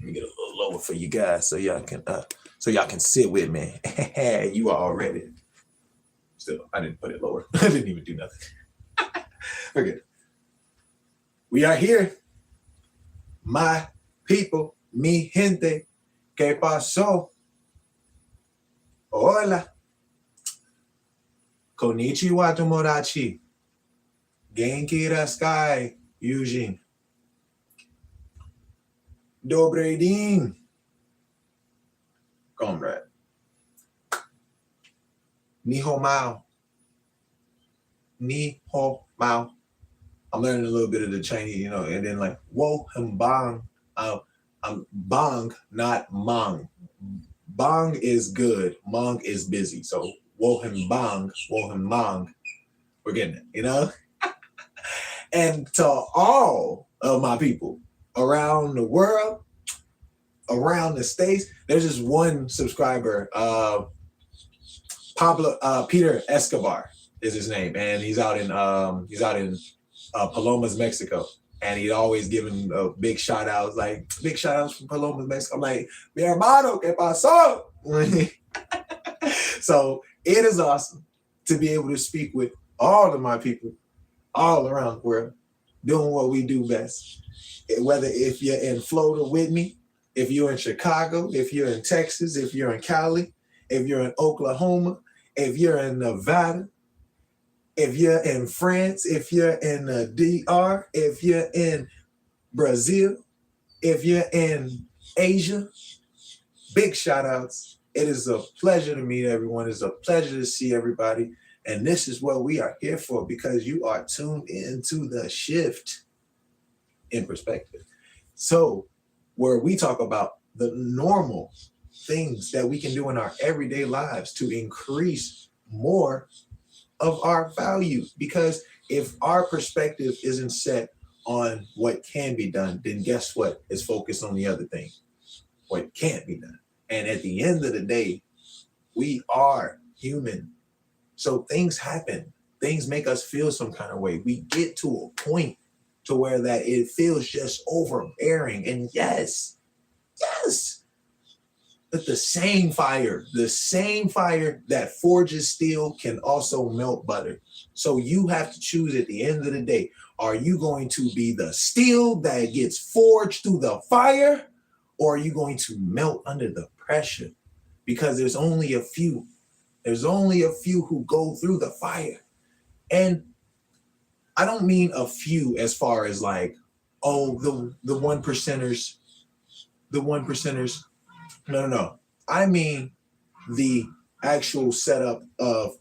me get a little lower for you guys so y'all can sit with me. You are all ready. Still, I didn't put it lower. I didn't even do nothing. Okay. We are here. My people, mi gente, ¿qué pasó? Hola. Konnichiwa tomodachi. Genki desu Eugene. Dobre din. Comrade. Niho mao. Niho mao. I'm learning a little bit of the Chinese, and then like wo him bang. I'm bang, not mang. Bang is good. Mang is busy. So wo him bang, wo him mang. We're getting it, And to all of my people around the world, around the States, there's just one subscriber, Peter Escobar is his name, and he's out in Palomas, Mexico, and he'd always giving big shout outs, like big shout outs from Palomas, Mexico. I'm like, mi hermano, ¿qué pasó? So it is awesome to be able to speak with all of my people all around the world, doing what we do best. Whether if you're in Florida with me, if you're in Chicago, if you're in Texas, if you're in Cali, if you're in Oklahoma, if you're in Nevada, if you're in France, if you're in the DR, if you're in Brazil, if you're in Asia, big shout outs. It is a pleasure to meet everyone. It's a pleasure to see everybody. And this is what we are here for, because you are tuned into the shift in perspective. So where we talk about the normal things that we can do in our everyday lives to increase more of our value. Because if our perspective isn't set on what can be done, then guess what? It's focused on the other thing, what can't be done. And at the end of the day, we are human. So things happen. Things make us feel some kind of way. We get to a point to where that it feels just overbearing. And yes, but the same fire that forges steel can also melt butter. So you have to choose at the end of the day, are you going to be the steel that gets forged through the fire, or are you going to melt under the pressure? Because there's only a few who go through the fire. And I don't mean a few as far as like, oh, the one percenters. No. I mean the actual setup of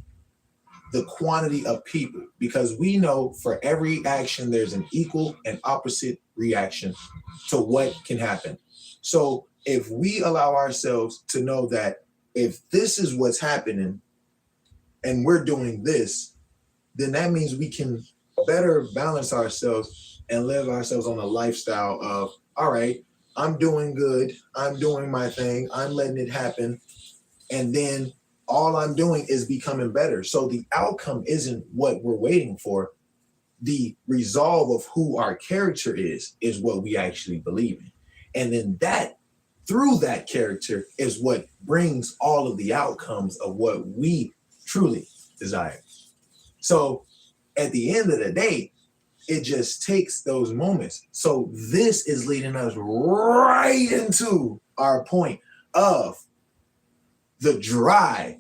the quantity of people, because we know for every action, there's an equal and opposite reaction to what can happen. So if we allow ourselves to know that if this is what's happening and we're doing this, then that means we can better balance ourselves and live ourselves on a lifestyle of, all right, I'm doing good, I'm doing my thing, I'm letting it happen, and then all I'm doing is becoming better. So the outcome isn't what we're waiting for. The resolve of who our character is what we actually believe in. And then that, through that character, is what brings all of the outcomes of what we truly desire. So at the end of the day, it just takes those moments. So this is leading us right into our point of the drive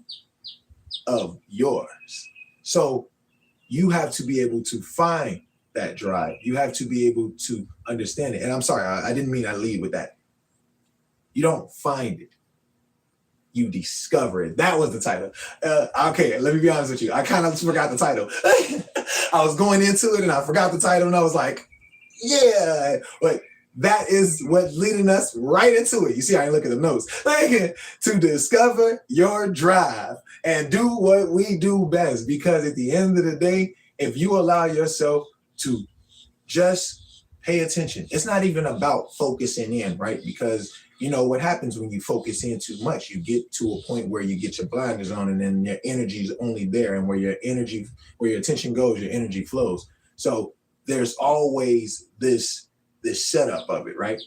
of yours. So you have to be able to find that drive. You have to be able to understand it. And I'm sorry, I didn't mean I lead with that. You don't find it. You discover it. That was the title. Okay, let me be honest with you. I kind of forgot the title. I was going into it and I forgot the title and I was like, yeah. But that is what's leading us right into it. You see, I look at the notes. To discover your drive and do what we do best. Because at the end of the day, if you allow yourself to just pay attention, it's not even about focusing in, right? Because you know what happens when you focus in too much, you get to a point where you get your blinders on and then your energy is only there, and where your attention goes, your energy flows. So there's always this setup of it, right?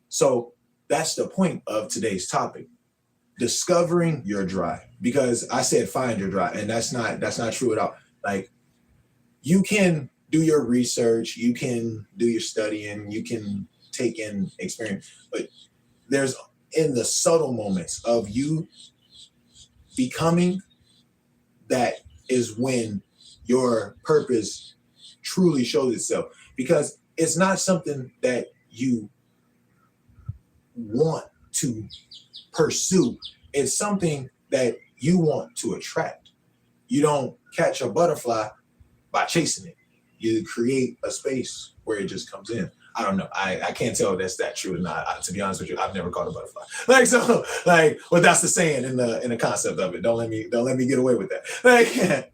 So that's the point of today's topic. Discovering your drive. Because I said find your drive, and that's not true at all. Like, you can do your research, you can do your studying, you can take in experience, but there's in the subtle moments of you becoming, that is when your purpose truly shows itself, because it's not something that you want to pursue. It's something that you want to attract. You don't catch a butterfly by chasing it. You create a space where it just comes in. I don't know. I can't tell if that's that true or not. To be honest with you, I've never caught a butterfly. But that's the saying in the concept of it. Don't let me get away with that. Like,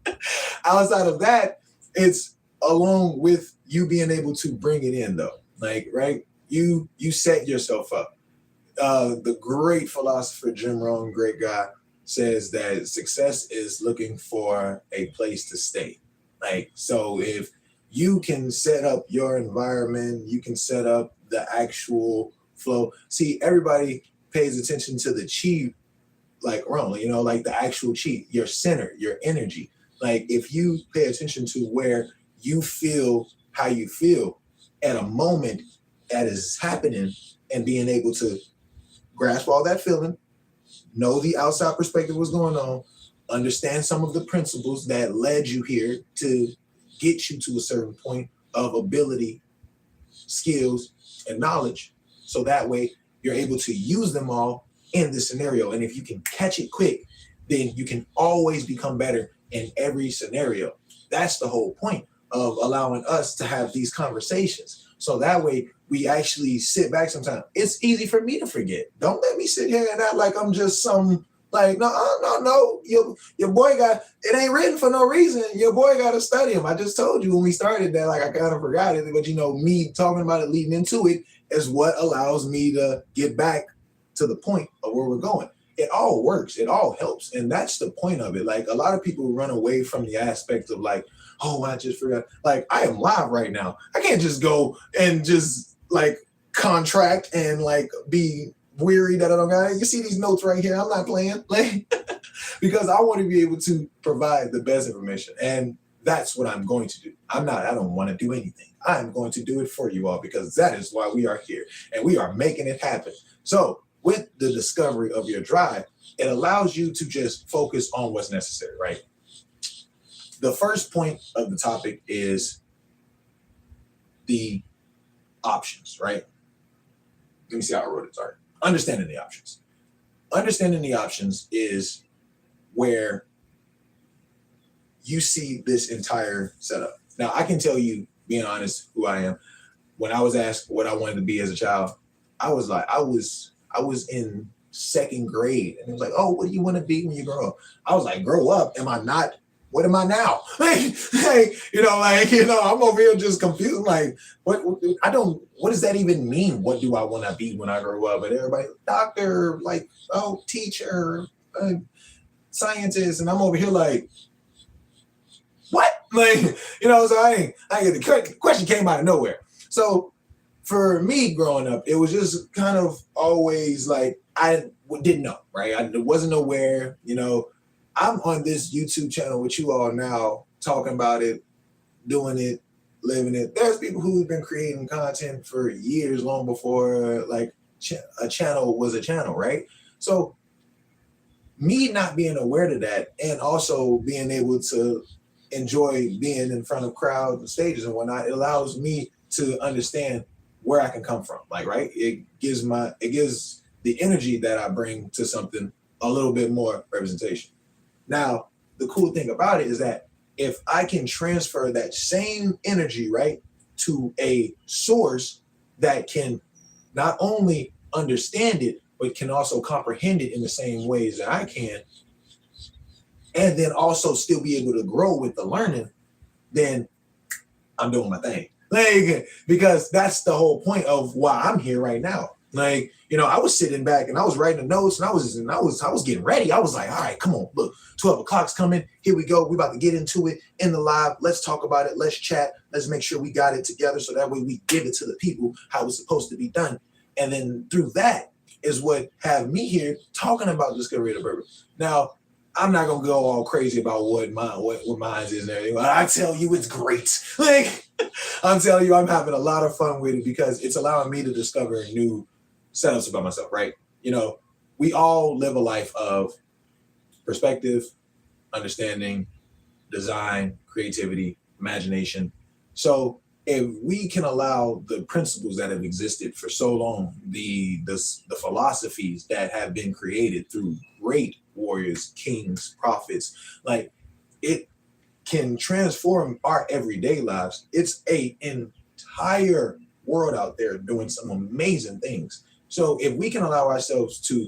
outside of that, it's along with you being able to bring it in though. Like, right? You set yourself up. The great philosopher Jim Rohn, great guy, says that success is looking for a place to stay. Like, so if you can set up your environment, you can set up the actual flow. See, everybody pays attention to the chi, like wrong, like the actual chi, your center, your energy. Like, if you pay attention to where you feel how you feel at a moment that is happening, and being able to grasp all that feeling, know the outside perspective, what's going on, understand some of the principles that led you here to get you to a certain point of ability, skills, and knowledge. So that way you're able to use them all in this scenario. And if you can catch it quick, then you can always become better in every scenario. That's the whole point of allowing us to have these conversations. So that way we actually sit back sometimes. It's easy for me to forget. Don't let me sit here and act like I'm just some, like, no. Your boy it ain't written for no reason. Your boy got to study him. I just told you when we started that, like, I kind of forgot it, but me talking about it, leading into it, is what allows me to get back to the point of where we're going. It all works. It all helps. And that's the point of it. Like, a lot of people run away from the aspect of like, oh, I just forgot. Like, I am live right now. I can't just go and just like contract and like be weary that I don't got it. You see these notes right here. I'm not playing, like, because I want to be able to provide the best information. And that's what I'm going to do. I don't want to do anything. I'm going to do it for you all, because that is why we are here and we are making it happen. So with the discovery of your drive, it allows you to just focus on what's necessary, right? The first point of the topic is the options, right? Let me see how I wrote it. Sorry. Understanding the options. Understanding the options is where you see this entire setup. Now, I can tell you, being honest, who I am. When I was asked what I wanted to be as a child, I was in second grade, and it was like, oh, what do you want to be when you grow up? I was like, grow up? Am I not? What am I now? I'm over here just confused. Like, what does that even mean? What do I want to be when I grow up? And everybody, doctor, like, oh, teacher, scientist. And I'm over here like, what? Like, so I get the question came out of nowhere. So for me growing up, it was just kind of always like, I didn't know, right? I wasn't aware, I'm on this YouTube channel with you all now, talking about it, doing it, living it. There's people who've been creating content for years, long before like a channel was a channel, right? So me not being aware of that, and also being able to enjoy being in front of crowds and stages and whatnot, it allows me to understand where I can come from. Like, right? It gives the energy that I bring to something a little bit more representation. Now, the cool thing about it is that if I can transfer that same energy, right, to a source that can not only understand it, but can also comprehend it in the same ways that I can, and then also still be able to grow with the learning, then I'm doing my thing. Like, because that's the whole point of why I'm here right now. Like, I was sitting back and I was writing the notes, and I was getting ready. I was like, all right, come on, look, 12 o'clock's coming. Here we go. We're about to get into it in the live. Let's talk about it. Let's chat. Let's make sure we got it together, so that way we give it to the people how it's supposed to be done. And then through that, is what have me here talking about discovery of the purpose. Now, I'm not gonna go all crazy about what mine is and everything. But I tell you, it's great. Like I'm telling you, I'm having a lot of fun with it because it's allowing me to discover new setups about myself. Right? You know, we all live a life of perspective, understanding, design, creativity, imagination. So if we can allow the principles that have existed for so long, the philosophies that have been created through great warriors, kings, prophets, like it can transform our everyday lives. It's a entire world out there doing some amazing things. So if we can allow ourselves to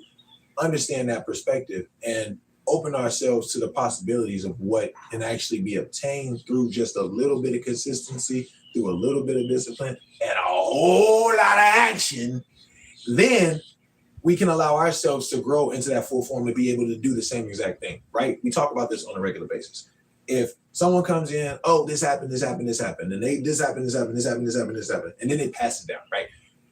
understand that perspective and open ourselves to the possibilities of what can actually be obtained through just a little bit of consistency, through a little bit of discipline, and a whole lot of action, then we can allow ourselves to grow into that full form to be able to do the same exact thing, right? We talk about this on a regular basis. If someone comes in, oh, this happened, and this happened, and this happened, and then they pass it down, right?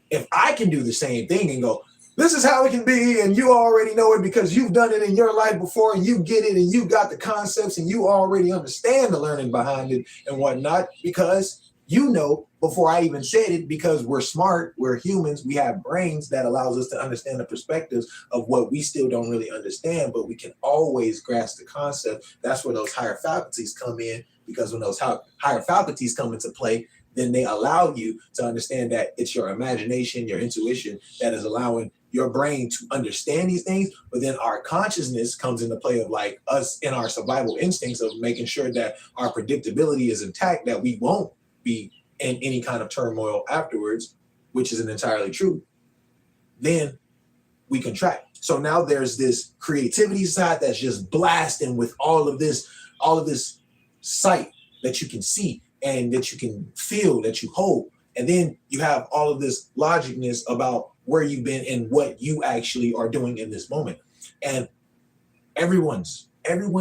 If I can do the same thing and go, this is how it can be, and you already know it because you've done it in your life before, and you get it, and you got the concepts, and you already understand the learning behind it and whatnot, because you know before I even said it, because we're smart, we're humans, we have brains that allows us to understand the perspectives of what we still don't really understand, but we can always grasp the concept. That's where those higher faculties come in, because when those higher faculties come into play, then they allow you to understand that it's your imagination, your intuition that is allowing your brain to understand these things. But then our consciousness comes into play of like us in our survival instincts of making sure that our predictability is intact, that we won't be in any kind of turmoil afterwards, which isn't entirely true. Then we contract. So now there's this creativity side that's just blasting with all of this sight that you can see and that you can feel, that you hold. And then you have all of this logicness about where you've been and what you actually are doing in this moment. And everyone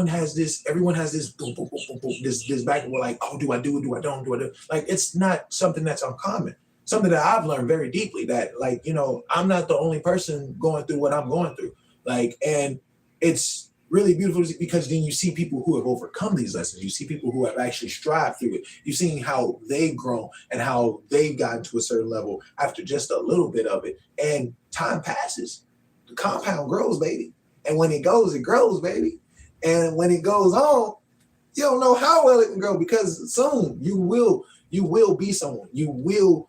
has this boom, boom, boom, boom, boom, this back and we're like, oh, do I do it? Do I don't? Do I do? Like, it's not something that's uncommon. Something that I've learned very deeply, that like, you know, I'm not the only person going through what I'm going through. Like, and it's really beautiful because then you see people who have overcome these lessons. You see people who have actually strived through it. You've seen how they've grown and how they've gotten to a certain level after just a little bit of it. And time passes. The compound grows, baby. And when it goes, it grows, baby. And when it goes on, you don't know how well it can grow, because soon you will be someone. You will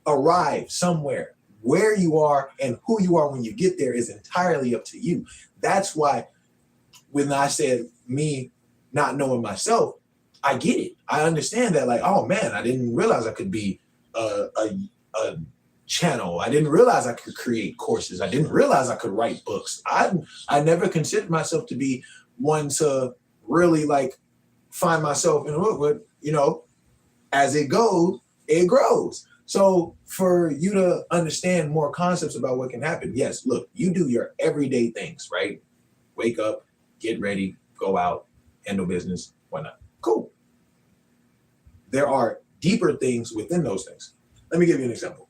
arrive somewhere. Where you are and who you are when you get there is entirely up to you. That's why when I said me not knowing myself, I get it. I understand that, like, oh man, I didn't realize I could be a channel. I didn't realize I could create courses. I didn't realize I could write books. I never considered myself to be one to really like find myself in a book, but you know, as it goes, it grows. So for you to understand more concepts about what can happen, yes, look, you do your everyday things, right? Wake up, get ready, go out, handle business, whatnot. Cool. There are deeper things within those things. Let me give you an example.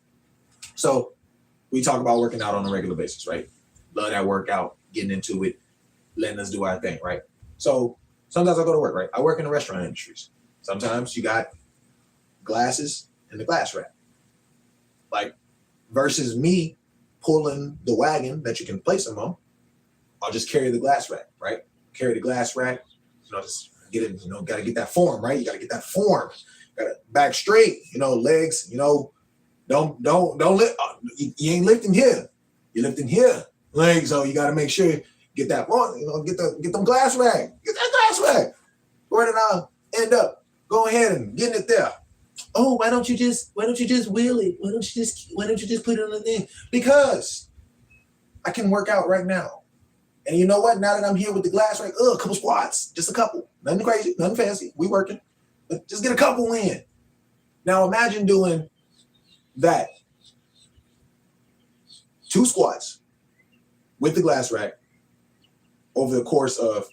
So we talk about working out on a regular basis, right? Love that workout, getting into it, letting us do our thing, right? So sometimes I go to work, right? I work in the restaurant industries. Sometimes you got glasses in the glass rack. Like, versus me pulling the wagon that you can place them on, I'll just carry the glass rack, right? Carry the glass rack, you know, just get it, you know, got to get that form, right? You got to get that form. Got to back straight, you know, legs, you know, don't lift. You ain't lifting here. You're lifting here. Legs, so you got to make sure get that form, you know, get them glass rack. Get that glass rack. Where did I end up? Go ahead and getting it there. Oh, why don't you just wheel it? Why don't you just put it on the thing? Because I can work out right now. And you know what? Now that I'm here with the glass rack, a couple squats, just a couple. Nothing crazy, nothing fancy. We working. But just get a couple in. Now imagine doing that. 2 squats with the glass rack over the course of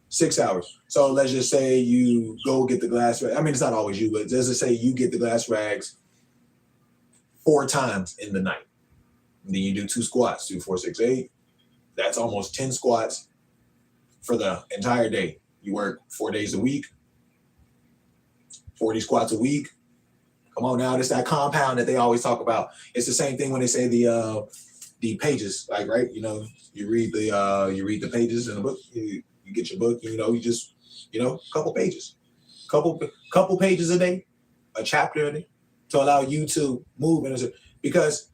6 hours. So let's just say you go get the glass rack. I mean, it's not always you, but let's just say you get the glass rags 4 times in the night. And then you do 2 squats, 2, 4, 6, 8. That's almost 10 squats for the entire day. You work 4 days a week, 40 squats a week. Come on now, it's that compound that they always talk about. It's the same thing when they say the pages, like, right? You know, you read the pages in the book. You get your book. You know, you just, you know, couple pages, couple pages a day, a chapter a day, to allow you to move because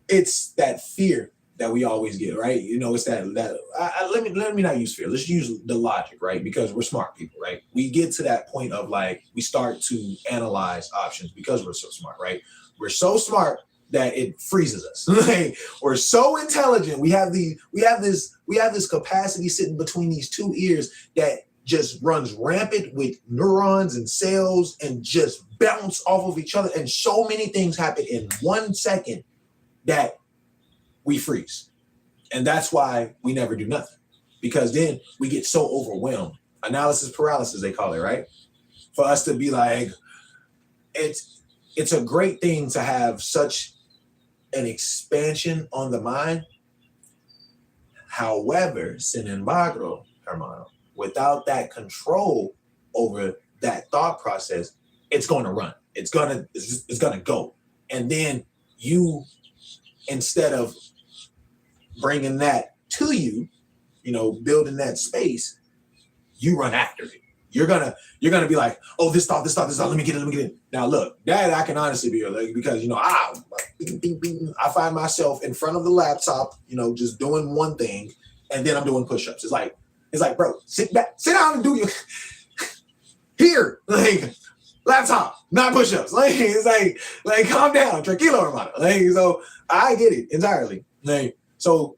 it's that fear that we always get, right? You know, it's that let me not use fear. Let's use the logic, right? Because we're smart people, right? We get to that point of like we start to analyze options because we're so smart, right? We're so smart that it freezes us. Like, we're so intelligent. We have this capacity sitting between these 2 ears that just runs rampant with neurons and cells and just bounce off of each other. And so many things happen in 1 second that we freeze. And that's why we never do nothing, because then we get so overwhelmed. Analysis paralysis, they call it, right? For us to be like, it's a great thing to have such an expansion on the mind. However, sin embargo, hermano, without that control over that thought process, it's going to run. It's going to go. And then you, instead of bringing that to you, you know, building that space, you run after it. You're gonna be like, oh, this thought, let me get it. Now look, that I can honestly be like, because, you know, I find myself in front of the laptop, you know, just doing one thing, and then I'm doing push-ups. It's like, bro, sit down and do your here, like, laptop, not push-ups. Like, it's like calm down, tranquilo, hermano. Like, so I get it entirely. Like, so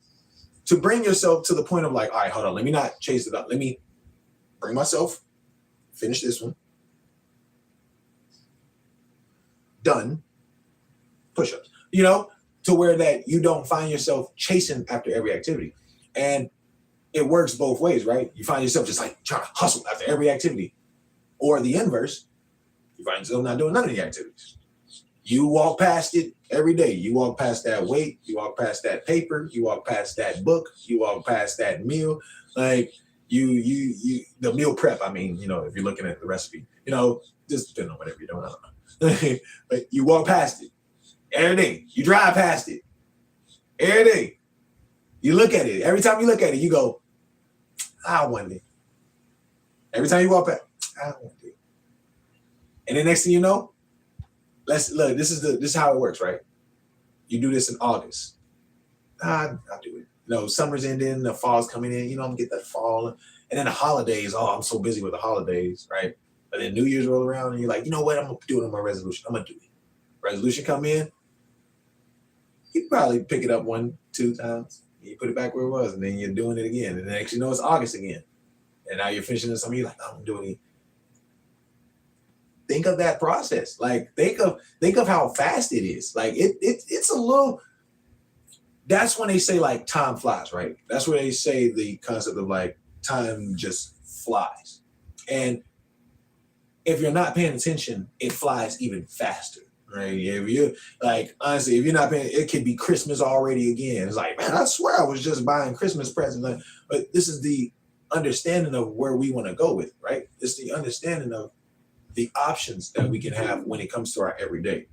to bring yourself to the point of like, all right, hold on, let me not chase it up. Let me bring myself, finish this one. Done. Push-ups. You know, to where that you don't find yourself chasing after every activity. And it works both ways, right? You find yourself just like trying to hustle after every activity. Or the inverse, you find yourself not doing none of the activities. You walk past it every day. You walk past that weight. You walk past that paper. You walk past that book. You walk past that meal. Like the meal prep. I mean, you know, if you're looking at the recipe, you know, just depending on whatever you're doing. I don't know. But you walk past it every day. You drive past it every day. You look at it. Every time you look at it, you go, I want it. Every time you walk past, I want it. And the next thing you know, let's look. This is how it works, right? You do this in August. I'll do it. You know, summer's ending, the fall's coming in. You know, I'm gonna get that fall, and then the holidays. Oh, I'm so busy with the holidays, right? But then New Year's roll around, and you're like, you know what? I'm gonna do it on my resolution. I'm gonna do it. Resolution come in. You probably pick it up 1, 2 times. You put it back where it was, and then you're doing it again. And then next you know it's August again, and now you're finishing this. You're like, I'm doing it. Think of that process. Like think of how fast it is. Like it's a little. That's when they say like time flies, right? That's where they say the concept of like time just flies. And if you're not paying attention, it flies even faster, right? If you like, honestly, if you're not paying, it could be Christmas already again. It's like, man, I swear I was just buying Christmas presents. But this is the understanding of where we want to go with, right? It's the understanding of the options that we can have when it comes to our everyday.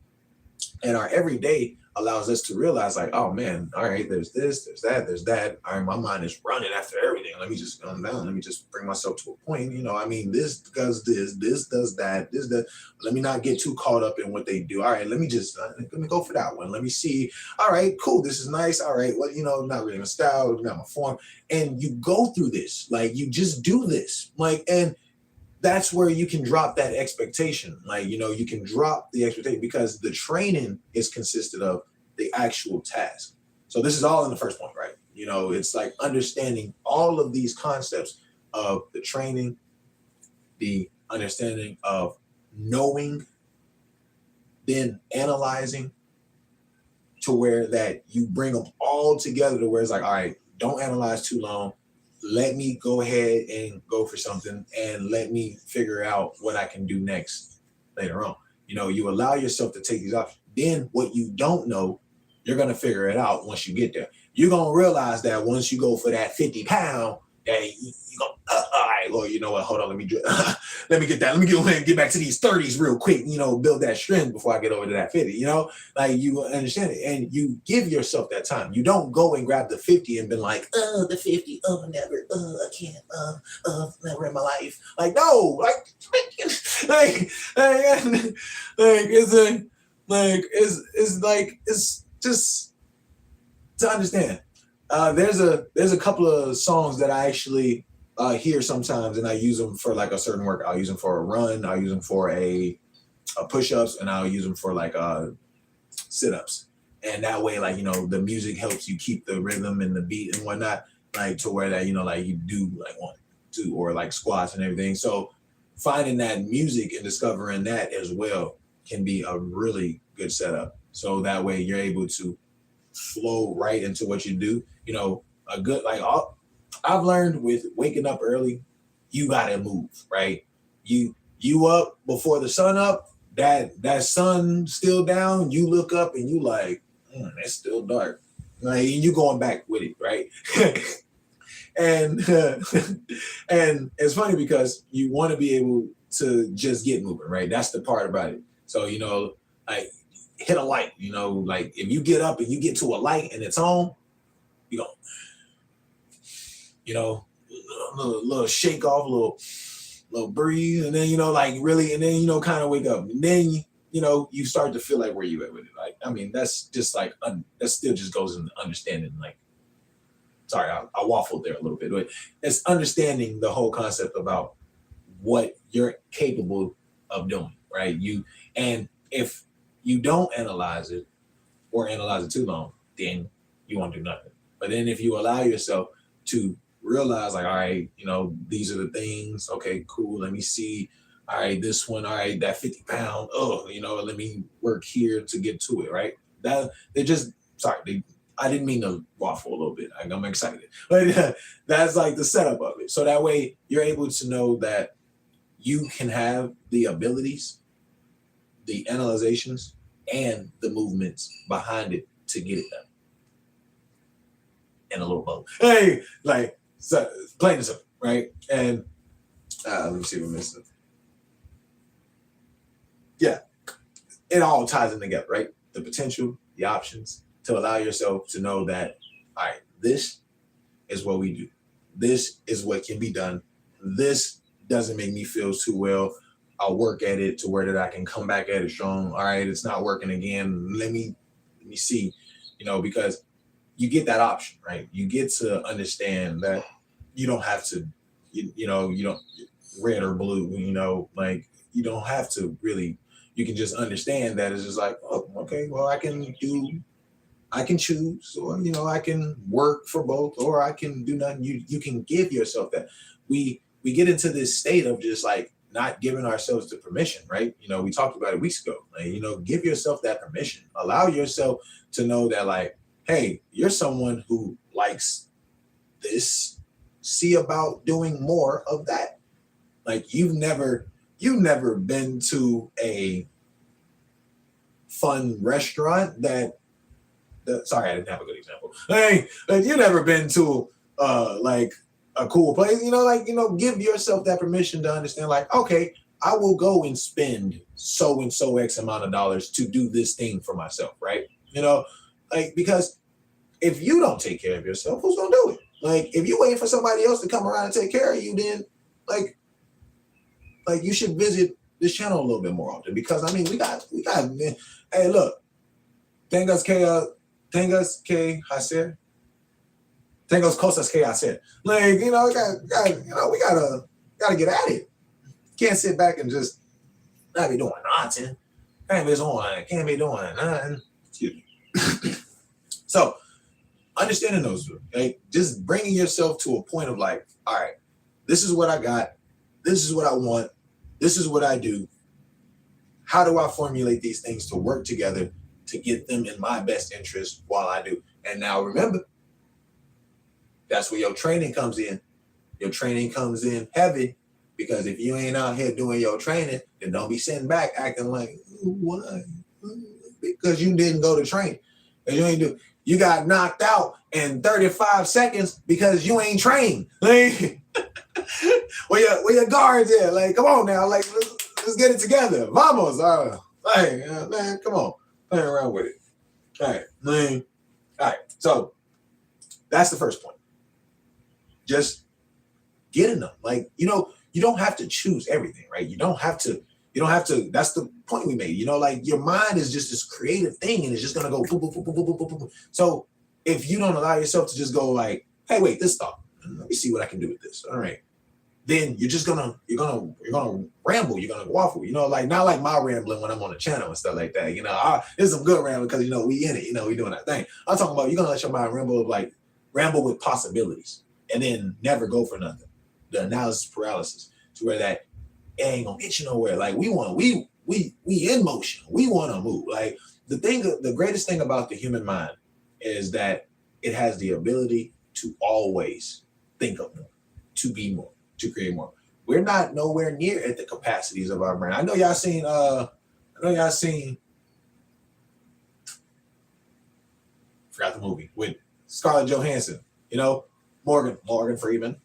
And our everyday allows us to realize like, oh man, all right, there's this, there's that. All right, my mind is running after everything. Let me just calm down. Let me just bring myself to a point. You know, I mean, this does this does that, this does. Let me not get too caught up in what they do. All right, let me go for that one. Let me see. All right, cool. This is nice. All right, well, you know, not really my style, not my form. And you go through this, like you just do this, like, and that's where you can drop that expectation. Like, you know, you can drop the expectation because the training is consisted of the actual task. So this is all in the first point, right? You know, it's like understanding all of these concepts of the training, the understanding of knowing, then analyzing to where that you bring them all together to where it's like, all right, don't analyze too long. Let me go ahead and go for something and let me figure out what I can do next later on. You know, you allow yourself to take these options. Then what you don't know, you're gonna figure it out once you get there. You're gonna realize that once you go for that 50 pound, that you go, all right, Lord, you know what? Hold on, let me get that. Let me get back to these 30s real quick. Build that strength before I get over to that 50. Like you understand it, and you give yourself that time. You don't go and grab the 50 and be like, the 50, never, I can't, never in my life. Like no, it's just to understand. There's a couple of songs that I actually hear sometimes, and I use them for like a certain work. I'll use them for a run. I'll use them for a push-ups, and I'll use them for like sit-ups. And that way, like the music helps you keep the rhythm and the beat and whatnot, like to where that like you do like 1, 2, or like squats and everything. So finding that music and discovering that as well can be a really good setup. So that way you're able to flow right into what you do. A good I've learned with waking up early, you gotta move, right? You up before the sun up, that sun still down, you look up and you like, it's still dark. Like you going back with it, right? and and it's funny because you want to be able to just get moving, right? That's the part about it. So like hit a light, like if you get up and you get to a light and it's on, you go, a little shake off, a little breathe, and then like really, and then kind of wake up, and then you start to feel like where you at with it. Like I mean, that's just like that still just goes into understanding. Like, sorry, I waffled there a little bit, but it's understanding the whole concept about what you're capable of doing, right? And if you don't analyze it or analyze it too long, then you won't do nothing. But then if you allow yourself to realize like, all right, these are the things, okay, cool, let me see, all right, this one, all right, that 50 pound, let me work here to get to it, right? I didn't mean to waffle a little bit. I'm excited. But that's like the setup of it. So that way you're able to know that you can have the abilities, the analyzations, and the movements behind it to get it done. And a little both. Hey, like, so plain and simple, right? And let me see what I'm missing. Yeah, it all ties in together, right? The potential, the options, to allow yourself to know that, all right, this is what we do. This is what can be done. This doesn't make me feel too well. I'll work at it to where that I can come back at it strong. All right, it's not working again. Let me see, because you get that option, right? You get to understand that you don't have to, you don't red or blue, like you don't have to really, you can just understand that it's just like, oh, okay, well, I can choose, or, I can work for both, or I can do nothing. You can give yourself that. We get into this state of just like not giving ourselves the permission, right? We talked about it weeks ago. Like, give yourself that permission. Allow yourself to know that, like, hey, you're someone who likes this. See about doing more of that. Like you've never been to a fun restaurant that sorry, I didn't have a good example. Hey, like you've never been to like a cool place, give yourself that permission to understand, like, okay, I will go and spend so and so X amount of dollars to do this thing for myself, right? Like, because if you don't take care of yourself, who's gonna do it? Like, if you waiting for somebody else to come around and take care of you, then like you should visit this channel a little bit more often, because I mean, we got. Hey, look, tengas que hacer, tengas cosas que hacer. Like, we gotta get at it. Can't sit back and just not be doing nothing. Can't be doing nothing. Excuse me. So, understanding those, right? Just bringing yourself to a point of like, all right, this is what I got. This is what I want. This is what I do. How do I formulate these things to work together to get them in my best interest while I do? And now remember, that's where your training comes in. Your training comes in heavy, because if you ain't out here doing your training, then don't be sitting back acting like, why? Because you didn't go to training. And you ain't do. You got knocked out in 35 seconds because you ain't trained. Like, where your guards at? Like, come on now. Like, let's get it together. Vamos. Like, man, come on. Playing around with it. All right, man. All right. So that's the first point. Just getting them. Like, you don't have to choose everything, right? You don't have to. That's the point we made. Like your mind is just this creative thing and it's just gonna go boop, boop, boop, boop, boop, boop, boop, boop. So if you don't allow yourself to just go like, hey, wait, this thought, let me see what I can do with this. All right. Then you're gonna ramble, you're gonna waffle, like not like my rambling when I'm on the channel and stuff like that. There's some good rambling because we in it, we doing that thing. I'm talking about you're gonna let your mind ramble with possibilities and then never go for nothing. The analysis paralysis to where that it ain't gonna get you nowhere. Like we in motion. We want to move. Like the greatest thing about the human mind is that it has the ability to always think of more, to be more, to create more. We're not nowhere near at the capacities of our brain. I know y'all seen forgot the movie with Scarlett Johansson, Morgan Freeman,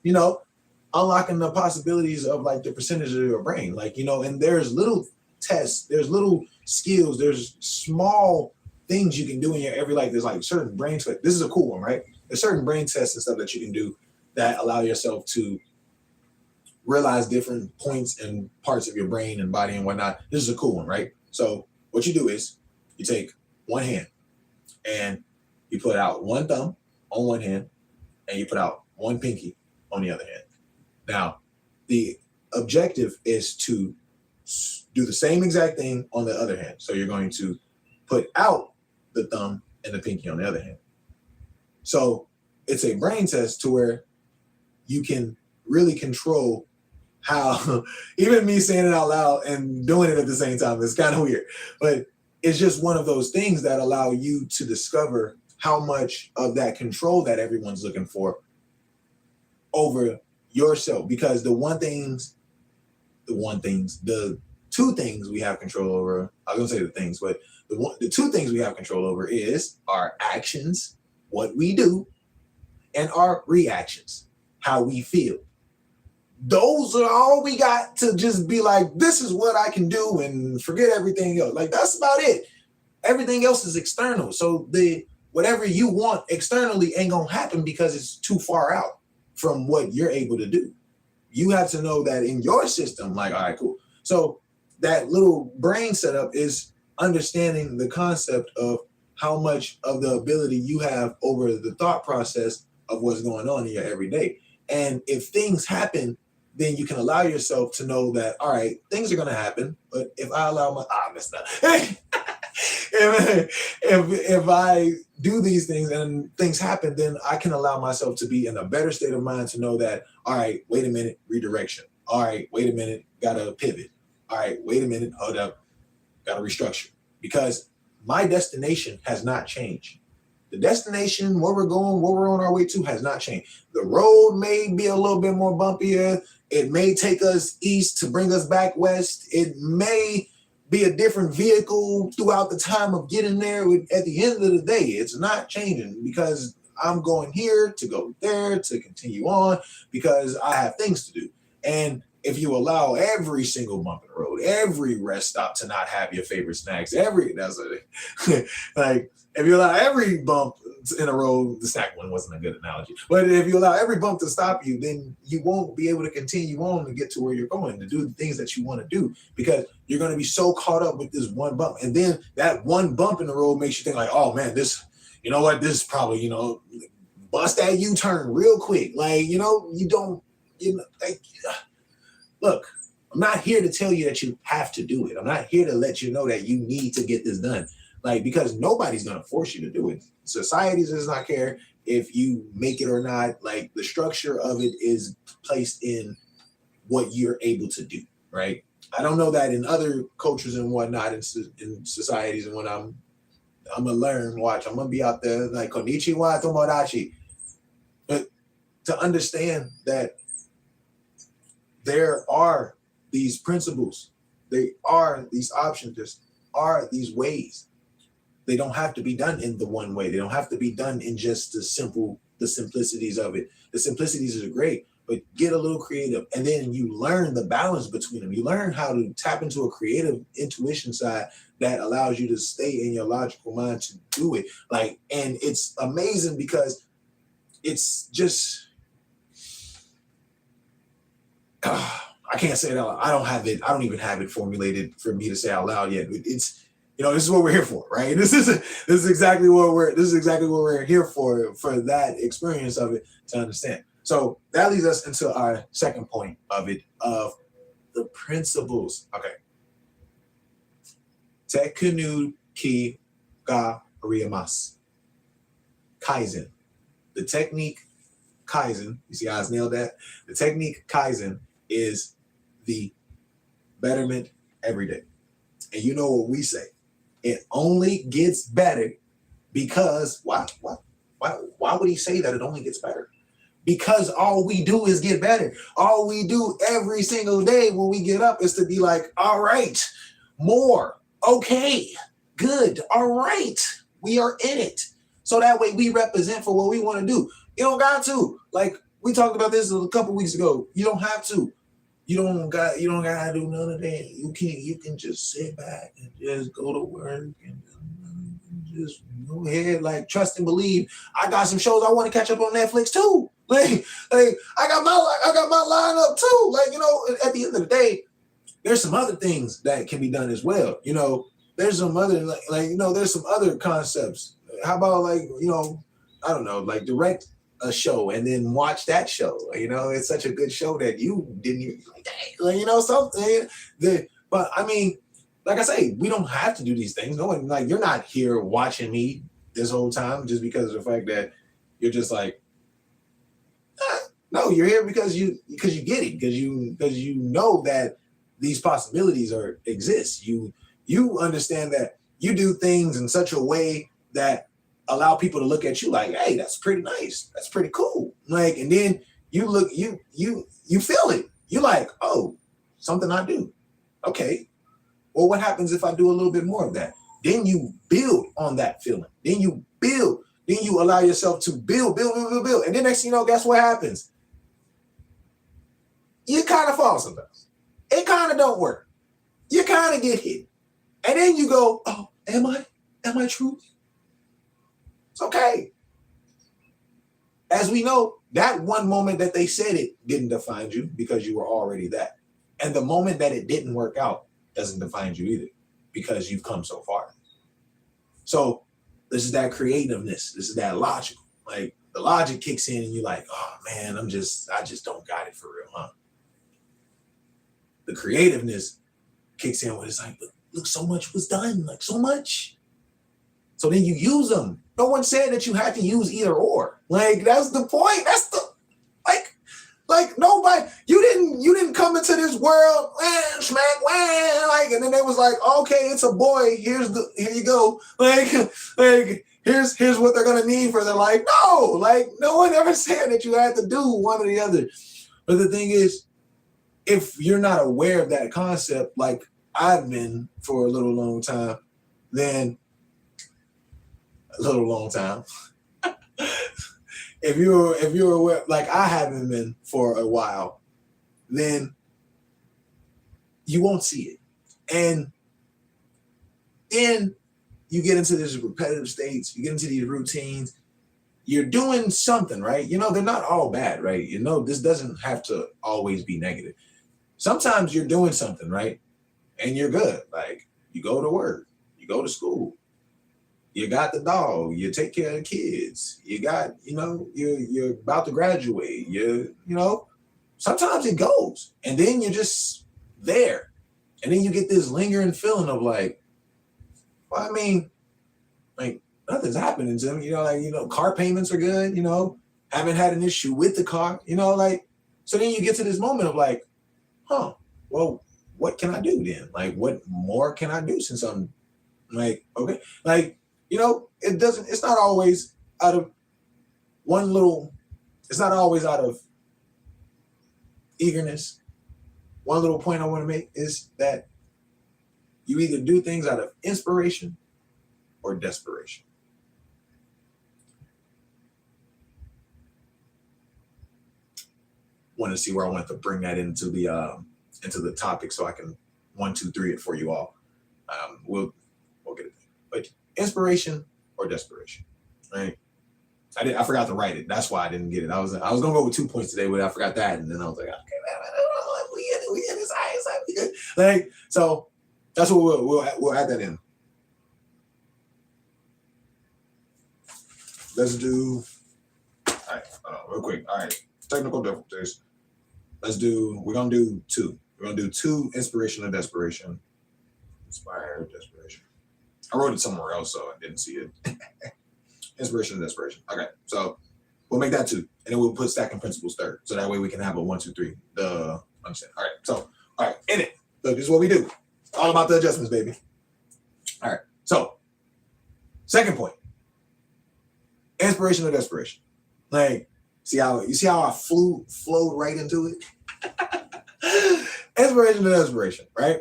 unlocking the possibilities of like the percentage of your brain, and there's little tests, there's little skills, there's small things you can do in your every life. There's like certain brain tests. This is a cool one, right? There's certain brain tests and stuff that you can do that allow yourself to realize different points and parts of your brain and body and whatnot. This is a cool one, right? So what you do is you take one hand and you put out one thumb on one hand and you put out one pinky on the other hand. Now, the objective is to do the same exact thing on the other hand. So you're going to put out the thumb and the pinky on the other hand. So it's a brain test to where you can really control how, even me saying it out loud and doing it at the same time, it's kind of weird. But it's just one of those things that allow you to discover how much of that control that everyone's looking for over yourself, because the two things we have control over, I was gonna say the things, but the two things we have control over is our actions, what we do, and our reactions, how we feel. Those are all we got to just be like, this is what I can do and forget everything else. Like, that's about it. Everything else is external. So whatever you want externally ain't gonna happen because it's too far out from what you're able to do. You have to know that in your system, like, all right, cool. So that little brain setup is understanding the concept of how much of the ability you have over the thought process of what's going on in your everyday. And if things happen, then you can allow yourself to know that, all right, things are going to happen, but if I allow I messed up. if I do these things and things happen, then I can allow myself to be in a better state of mind to know that, all right, wait a minute, redirection. All right, wait a minute, gotta pivot. All right, wait a minute, hold up, gotta restructure. Because my destination has not changed. The destination, where we're going, where we're on our way to has not changed. The road may be a little bit more bumpier. It may take us east to bring us back west. It may be a different vehicle throughout the time of getting there. At the end of the day, it's not changing because I'm going here to go there to continue on because I have things to do. And if you allow every single bump in the road, every rest stop to not have your favorite snacks, like if you allow every bump in a road, the snack one wasn't a good analogy, but if you allow every bump to stop you, then you won't be able to continue on to get to where you're going, to do the things that you want to do, because you're going to be so caught up with this one bump. And then that one bump in the road makes you think like, oh man, this is probably, bust that U-turn real quick. Like, look, I'm not here to tell you that you have to do it. I'm not here to let you know that you need to get this done. Like, because nobody's going to force you to do it. Society does not care if you make it or not. Like, the structure of it is placed in what you're able to do, right? I don't know that in other cultures and whatnot, in societies and what I'm going to learn, watch. I'm going to be out there like, konnichiwa tomodachi. But to understand that there are these principles, there are these options, there are these ways They don't have to be done in the one way. They don't have to be done in just the simplicities of it. The simplicities are great, but get a little creative. And then you learn the balance between them. You learn how to tap into a creative intuition side that allows you to stay in your logical mind to do it. Like, and it's amazing because it's just, I can't say it out loud. I don't have it. I don't even have it formulated for me to say out loud yet. It's, this is what we're here for, right? This is exactly what we're here for that experience of it to understand. So that leads us into our second point of it, of the principles. Okay. Tekunu ki ga arimasu. Kaizen. The technique Kaizen, you see how I nailed that? The technique Kaizen is the betterment every day. And you know what we say? It only gets better because, why would he say that it only gets better? Because all we do is get better. All we do every single day when we get up is to be like, all right, more, okay, good, all right, we are in it. So that way we represent for what we want to do. You don't got to. Like, we talked about this a couple weeks ago. You don't have to. You don't gotta do none of that. You can just sit back and just go to work and just go ahead, like, trust and believe. I got some shows I want to catch up on Netflix too. Like I got my lineup too. Like, at the end of the day, there's some other things that can be done as well. There's some other there's some other concepts. How about, like, I don't know, like, direct a show and then watch that show. It's such a good show that you didn't even something. But I mean, like I say, we don't have to do these things. No one, like, you're not here watching me this whole time just because of the fact that you're just like, no, you're here because you get it, because you know that these possibilities exist. You understand that you do things in such a way that allow people to look at you like, hey, that's pretty nice. That's pretty cool. Like, and then you feel it. You're like, oh, something I do. Okay. Well, what happens if I do a little bit more of that? Then you build on that feeling. Then you build. Then you allow yourself to build. And then next thing you know, guess what happens? You kind of fall sometimes. It kind of don't work. You kind of get hit. And then you go, oh, am I true? It's okay. As we know, that one moment that they said it didn't define you because you were already that. And the moment that it didn't work out doesn't define you either because you've come so far. So this is that creativeness. This is that logical. Like, the logic kicks in and you're like, oh man, I just don't got it for real, huh? The creativeness kicks in when it's like, look, so much was done, like, so much. So then you use them. No one said that you had to use either or. Like, that's the point. That's the, like nobody, you didn't come into this world, smack, like, and then they was like, okay, it's a boy. Here you go. Like here's what they're gonna need for their life. No, like, no one ever said that you had to do one or the other. But the thing is, if you're not aware of that concept, like I've been for a little long time, then a little long time. If you're aware, like I haven't been for a while, then you won't see it. And then you get into these repetitive states, you get into these routines, you're doing something, right? They're not all bad, right? This doesn't have to always be negative. Sometimes you're doing something, right? And you're good. Like, you go to work, you go to school, you got the dog, you take care of the kids, you got, you're about to graduate, sometimes it goes. And then you're just there. And then you get this lingering feeling of like, well, I mean, like, nothing's happening to me, car payments are good, haven't had an issue with the car, so then you get to this moment of like, huh, well, what can I do then? Like, what more can I do since I'm like, okay, like, it's not always out of it's not always out of eagerness. One little point I want to make is that you either do things out of inspiration or desperation? Want to see where I wanted to bring that into the topic so I can 1, 2, 3 it for you all. We'll get it. But inspiration or desperation, right? I forgot to write it. That's why I didn't get it. I was gonna go with 2 points today, but I forgot that, and then I was like, okay, man, we in this science, we good. Like, so that's what we'll add that in. Let's do. All right, real quick. All right, technical difficulties. We're gonna do 2. We're gonna do 2 inspiration and desperation. Inspire, desperation. I wrote it somewhere else, so I didn't see it. Inspiration and desperation. Okay, so we'll make that 2, and then we'll put stacking principles 3rd, so that way we can have a 1, 2, 3. Understand? All right. So, all right, in it. Look, this is what we do. All about the adjustments, baby. All right. So, second point. Inspiration or desperation. Like, see how I flowed right into it? Inspiration or desperation, right?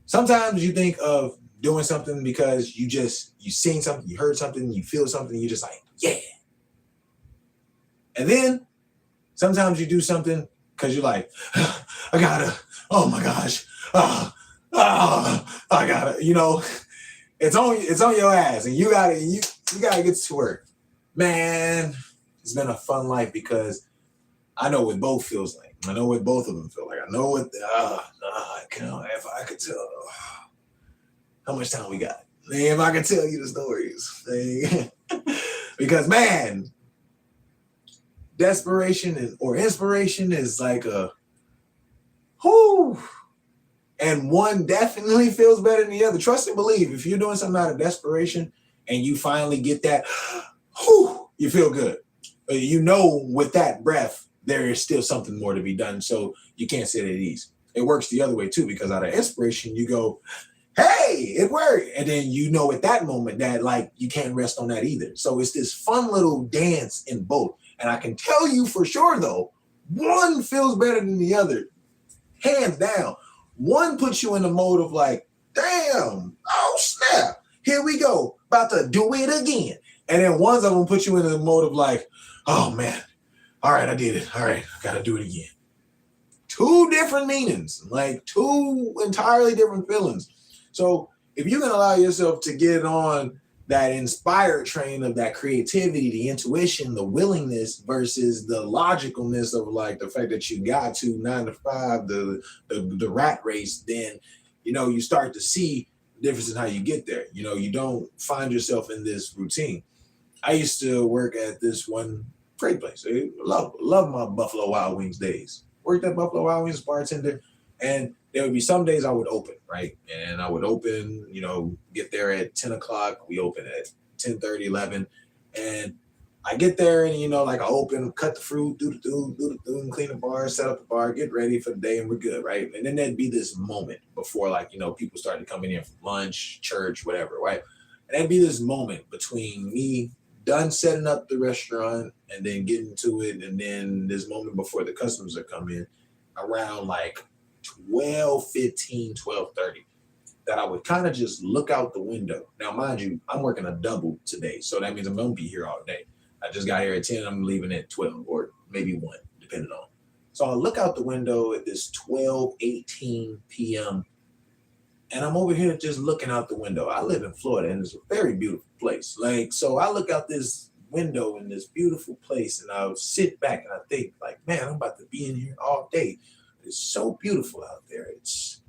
Sometimes you think of doing something because you seen something, you heard something, you feel something, you're just like, yeah. And then sometimes you do something because you're like, I gotta, oh my gosh, I gotta, it's on your ass, and you gotta get to work. Man, it's been a fun life because I know what both feels like. I know what both of them feel like. I know what if I could tell how much time we got. If I could tell you the stories. Because man, desperation or inspiration is like a whoo. And one definitely feels better than the other. Trust and believe, if you're doing something out of desperation and you finally get that, whoo, you feel good. With that breath, there is still something more to be done. So you can't sit at ease. It works the other way too, because out of inspiration, you go, hey, it worked. And then at that moment that like you can't rest on that either. So it's this fun little dance in both. And I can tell you for sure though, one feels better than the other. Hands down. One puts you in the mode of like, damn, oh snap, here we go, about to do it again. And then one of them put you in the mode of like, oh man, all right, I did it. All right, I gotta do it again. 2 different meanings, like 2 entirely different feelings. So if you can allow yourself to get on that inspired train of that creativity, the intuition, the willingness versus the logicalness of like the fact that you got to 9 to 5, the rat race, then, you start to see the difference in how you get there. You don't find yourself in this routine. I used to work at this one great place. I love my Buffalo Wild Wings days. Worked at Buffalo Wild Wings bartender, and there would be some days I would open, right? And I would open, get there at 10 o'clock. We open at 10:30, 11. And I get there and, like I open, cut the fruit, do the thing, clean the bar, set up the bar, get ready for the day, and we're good, right? And then there'd be this moment before, like, people started coming in from lunch, church, whatever, right? And there'd be this moment between me done setting up the restaurant and then getting to it, and then this moment before the customers are coming around like 12:15, 12:30, that I would kind of just look out the window. Now, mind you, I'm working a double today, so that means I'm gonna be here all day. I just got here at 10, I'm leaving at 12 or maybe 1, depending on. So I look out the window at this 12:18 p.m. and I'm over here just looking out the window. I live in Florida and it's a very beautiful place. So I look out this window in this beautiful place and I would sit back and I think like, man, I'm about to be in here all day. It's so beautiful out there. It's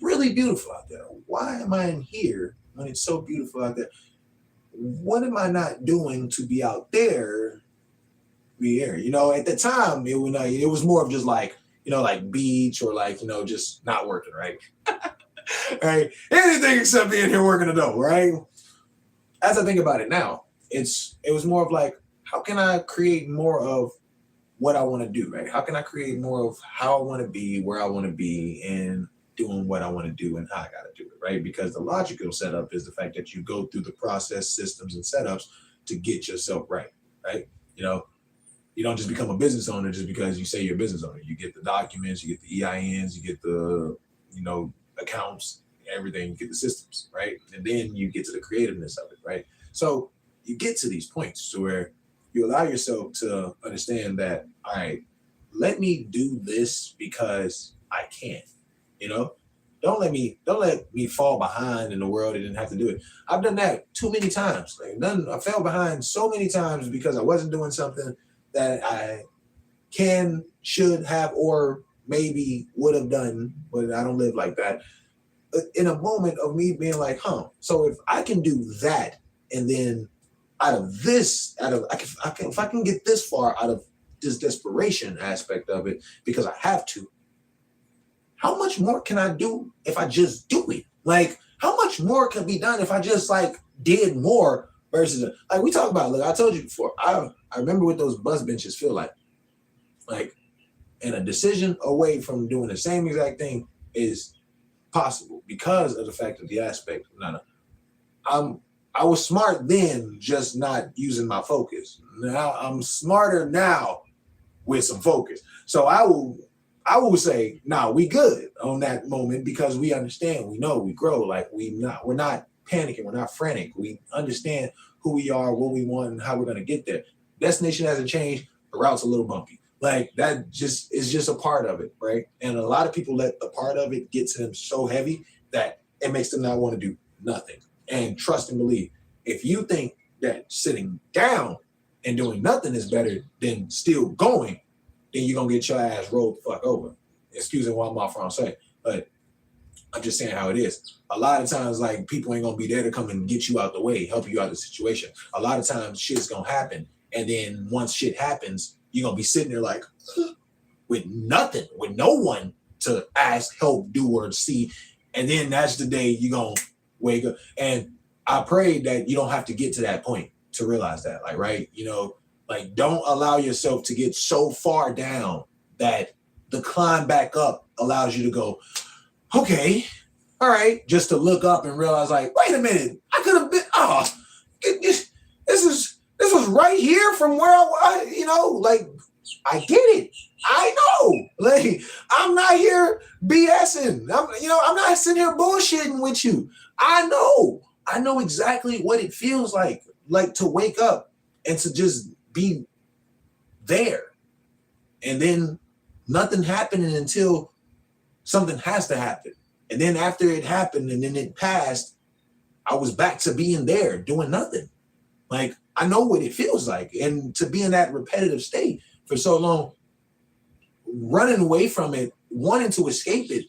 really beautiful out there. Why am I in here when it's so beautiful out there? What am I not doing to be out there? Be here. At the time, it was more of just like, like beach or like, just not working, right? Right? Anything except being here working a dough, right? As I think about it now, it was more of like, how can I create more of what I want to do, right? How can I create more of how I want to be, where I want to be, and doing what I want to do and how I got to do it, right? Because the logical setup is the fact that you go through the process, systems, and setups to get yourself right? You don't just become a business owner just because you say you're a business owner. You get the documents, you get the EINs, you get the, accounts, everything, you get the systems, right? And then you get to the creativeness of it, right? So you get to these points to where you allow yourself to understand that, all right, let me do this because I can, you know? Don't let me fall behind in the world and didn't have to do it. I've done that too many times. I fell behind so many times because I wasn't doing something that I can, should have, or maybe would have done, but I don't live like that. In a moment of me being like, so if I can do that, and then if I can get this far out of this desperation aspect of it because I have to, how much more can I do if I just do it? Like, how much more can be done if I just like did more versus like we talk about, look, I told you before, I remember what those bus benches feel like. Like, and a decision away from doing the same exact thing is possible because of the fact of the aspect. I was smart then, just not using my focus. Now I'm smarter now with some focus. So I will say, we good on that moment because we understand, we know, we grow. Like we're not panicking, we're not frantic. We understand who we are, what we want, and how we're gonna get there. Destination hasn't changed, the route's a little bumpy. Like that just is just a part of it, right? And a lot of people let the part of it get to them so heavy that it makes them not want to do nothing. And trust and believe, if you think that sitting down and doing nothing is better than still going, then you're gonna get your ass rolled the fuck over. Excuse me while I'm off Francais, but I'm just saying how it is. A lot of times, like, people ain't gonna be there to come and get you out the way, help you out of the situation. A lot of times shit's gonna happen. And then once shit happens, you're gonna be sitting there like with nothing, with no one to ask, help, do, or see. And then that's the day you're gonna wake up. And I pray that you don't have to get to that point to realize that, like, right? Like, don't allow yourself to get so far down that the climb back up allows you to go, okay, all right, just to look up and realize, like, wait a minute, I could have been, this was right here from where like, I get it. I know. Like, I'm not here BSing. I'm not sitting here bullshitting with you. I know exactly what it feels like to wake up and to just be there. And then nothing happening until something has to happen. And then after it happened and then it passed, I was back to being there, doing nothing. Like, I know what it feels like. And to be in that repetitive state for so long, running away from it, wanting to escape it,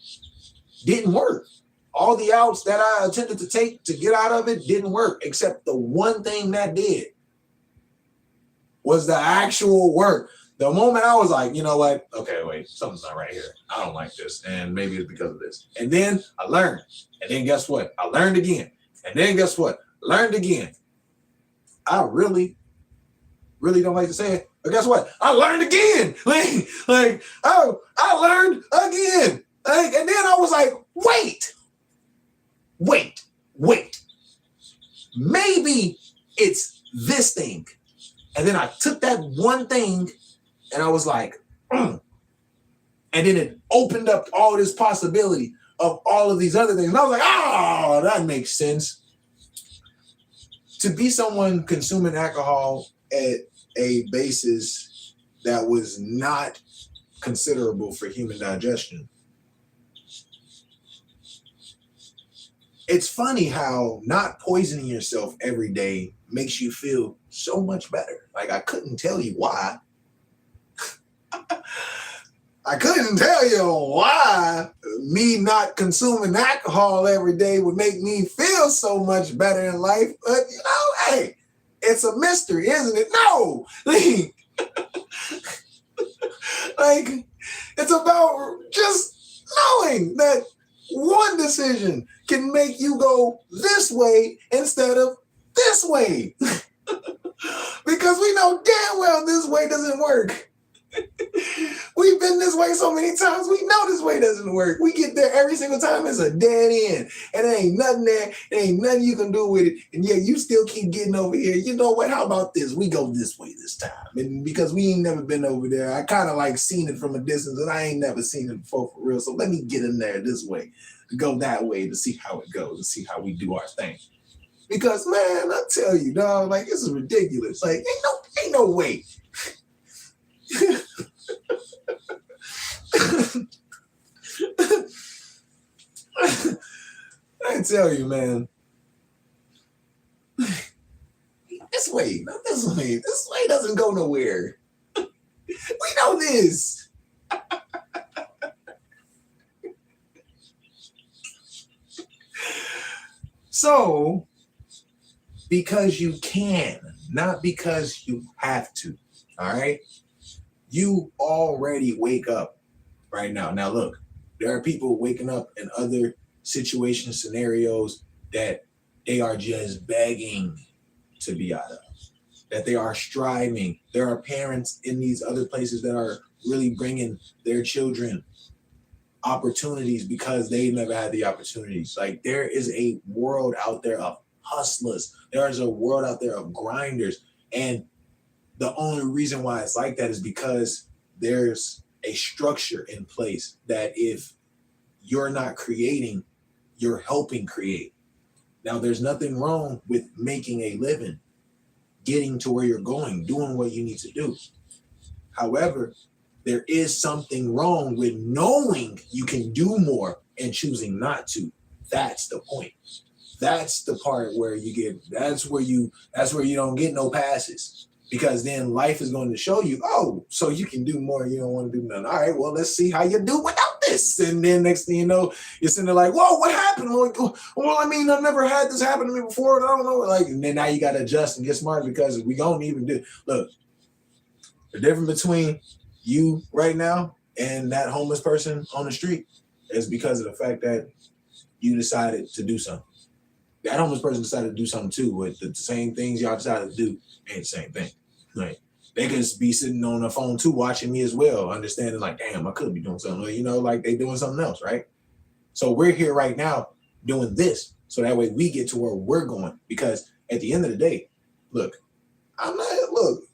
didn't work. All the outs that I attempted to take to get out of it didn't work, except the one thing that did was the actual work. The moment I was like, you know what? Okay, wait, something's not right here. I don't like this. And maybe it's because of this. And then I learned. And then guess what? I learned again. And then guess what? Learned again. I really don't like to say it, but guess what? I learned again. I learned again. And then I was like, wait. Maybe it's this thing. And then I took that one thing and I was like, And then it opened up all this possibility of all of these other things. And I was like, that makes sense. To be someone consuming alcohol at a basis that was not considerable for human digestion. It's funny how not poisoning yourself every day makes you feel so much better. Like, I couldn't tell you why. I couldn't tell you why me not consuming alcohol every day would make me feel so much better in life. But, hey, it's a mystery, isn't it? No! Like, it's about just knowing that one decision can make you go this way instead of this way. Because we know damn well this way doesn't work. We've been this way way so many times. We know this way doesn't work. We get there every single time. It's a dead end. And there ain't nothing there. There ain't nothing you can do with it. And yeah, you still keep getting over here. You know what? How about this? We go this way this time. And because we ain't never been over there, I kind of like seen it from a distance and I ain't never seen it before for real. So let me get in there this way, go that way to see how it goes, to see how we do our thing. Because man, I tell you, dog, like this is ridiculous. Like ain't no way. I tell you, man. This way, not this way. This way doesn't go nowhere. We know this. So, because you can, not because you have to, all right? You already wake up right now. Now, look, there are people waking up in other situations, scenarios that they are just begging to be out of, that they are striving. There are parents in these other places that are really bringing their children opportunities because they never had the opportunities. Like there is a world out there of hustlers. There is a world out there of grinders. And the only reason why it's like that is because there's a structure in place that if you're not creating, you're helping create. Now, there's nothing wrong with making a living, getting to where you're going, doing what you need to do. However, there is something wrong with knowing you can do more and choosing not to. That's the point. That's the part where that's where you don't get no passes. Because then life is going to show you, oh, so you can do more. You don't want to do nothing. All right, well, let's see how you do without this. And then next thing you know, you're sitting there like, whoa, what happened? Well, I mean, I've never had this happen to me before. And I don't know. Like, and then now you got to adjust and get smart because we don't even do. Look, the difference between you right now and that homeless person on the street is because of the fact that you decided to do something. That homeless person decided to do something too, but the same things y'all decided to do ain't the same thing. Like they could be sitting on the phone too, watching me as well, understanding like, damn, I could be doing something, like they doing something else, right? So we're here right now doing this, so that way we get to where we're going. Because at the end of the day, look,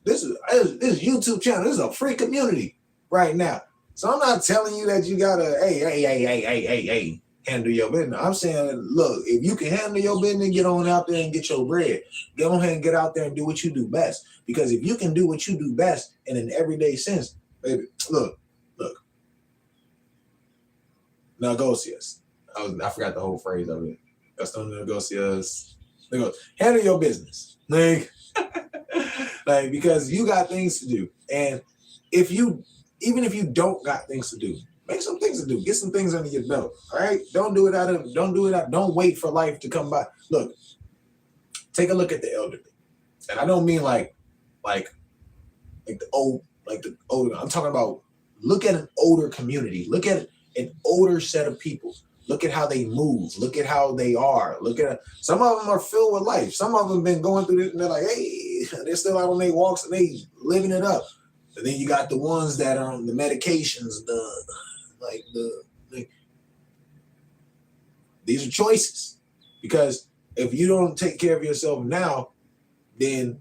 this is YouTube channel. This is a free community right now. So I'm not telling you that you gotta, hey, handle your business. I'm saying, look, if you can handle your business, get on out there and get your bread. Go ahead and get out there and do what you do best. Because if you can do what you do best in an everyday sense, baby, look. Negocios. I forgot the whole phrase of it. Gaston negocios. Handle your business. Like, because you got things to do. And even if you don't got things to do, make some things to do. Get some things under your belt. All right. Don't wait for life to come by. Look, take a look at the elderly. And I don't mean like the older. I'm talking about look at an older community. Look at an older set of people. Look at how they move. Look at how they are. Some of them are filled with life. Some of them been going through this and they're like, hey, they're still out on their walks and they living it up. And then you got the ones that are on the medications, these are choices. Because if you don't take care of yourself now, then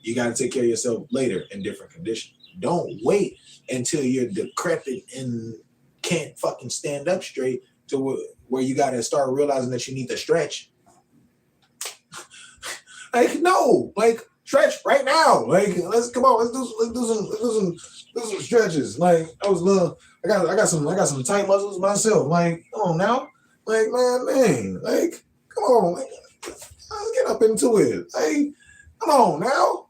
you got to take care of yourself later in different conditions. Don't wait until you're decrepit and can't fucking stand up straight to where you got to start realizing that you need to stretch. Stretch right now. Let's do some stretches. I got some tight muscles myself. Come on now. Man. Come on. Let's get up into it. Come on now.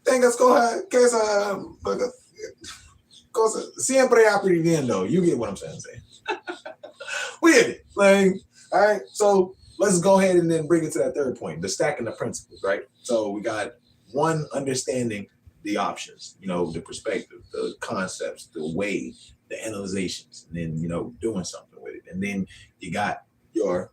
Tengas cosas siempre aprendiendo. You get what I'm saying. We get it. All right. So let's go ahead and then bring it to that third point, the stacking the principles, right? So we got one, understanding the options, the perspective, the concepts, the way, the analyzations, and then, doing something with it. And then you got your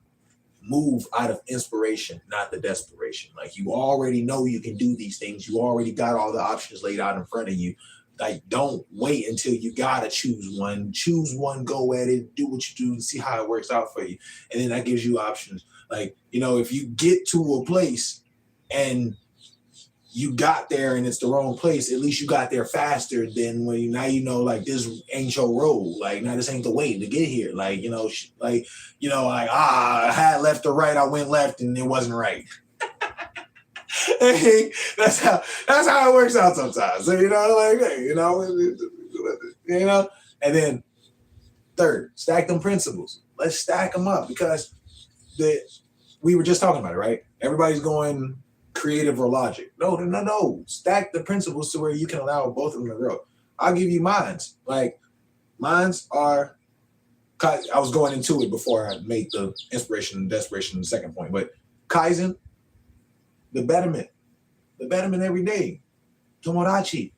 move out of inspiration, not the desperation. Like you already know you can do these things. You already got all the options laid out in front of you. Like, don't wait until you gotta choose one. Choose one, go at it, do what you do, and see how it works out for you. And then that gives you options. Like, if you get to a place and you got there and it's the wrong place, at least you got there faster than when now like this ain't your road. Like, now this ain't the way to get here. Like, I had left or right, I went left and it wasn't right. Hey, that's how it works out sometimes. So, and then third, stack them principles. Let's stack them up because we were just talking about it, right? Everybody's going creative or logic. No. Stack the principles to where you can allow both of them to grow. I'll give you mines. Like, mines are, I was going into it before I made the inspiration and desperation the second point, but Kaizen, the betterment every day. Tomodachi,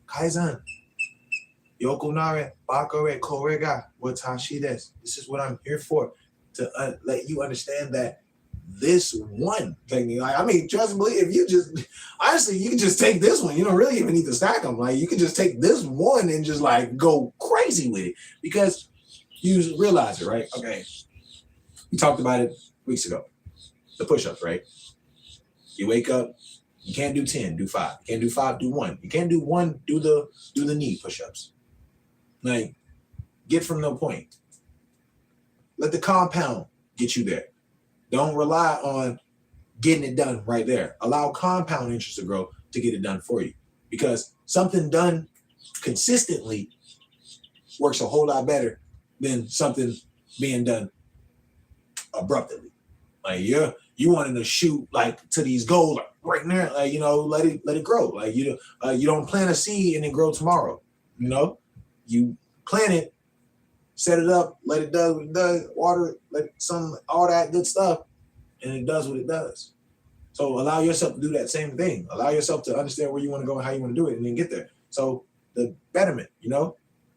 Kaizen, Yokonare, Bakare, Korega, Watashi desu. This is what I'm here for, to let you understand that this one thing, trust me, if you just, honestly, you can just take this one. You don't really even need to stack them. Like, you can just take this one and just like go crazy with it because you realize it, right? Okay. We talked about it weeks ago. The push-ups, right? You wake up, you can't do 10, do 5. You can't do 5, do 1. You can't do 1, do the knee push-ups. Like, get from no point. Let the compound get you there. Don't rely on getting it done right there. Allow compound interest to grow to get it done for you. Because something done consistently works a whole lot better than something being done abruptly. Like, you wanting to shoot like to these goals like right there, like, let it grow. Like, you don't plant a seed and it grow tomorrow. You plant it, set it up, let it do what it does, water it, let all that good stuff, and it does what it does. So allow yourself to do that same thing. Allow yourself to understand where you want to go and how you want to do it, and then get there. So the betterment,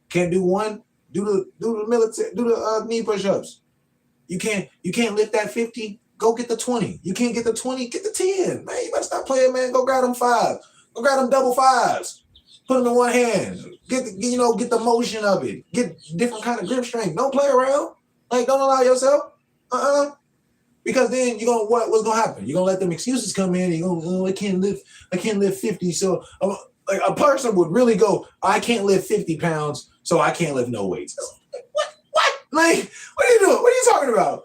can't do 1, do the military, do the knee push-ups. You can't lift that 50. Go get the 20. You can't get the 20, get the 10. Man, you better stop playing, man. Go grab them 5. Go grab them double 5s. Put them in one hand. Get the motion of it. Get different kind of grip strength. Don't play around. Like, don't allow yourself. Because then what's gonna happen? You're gonna let them excuses come in. You're gonna, I can't lift 50. So like a person would really go, I can't lift 50 pounds, so I can't lift no weights. Like, what? Like, what are you doing? What are you talking about?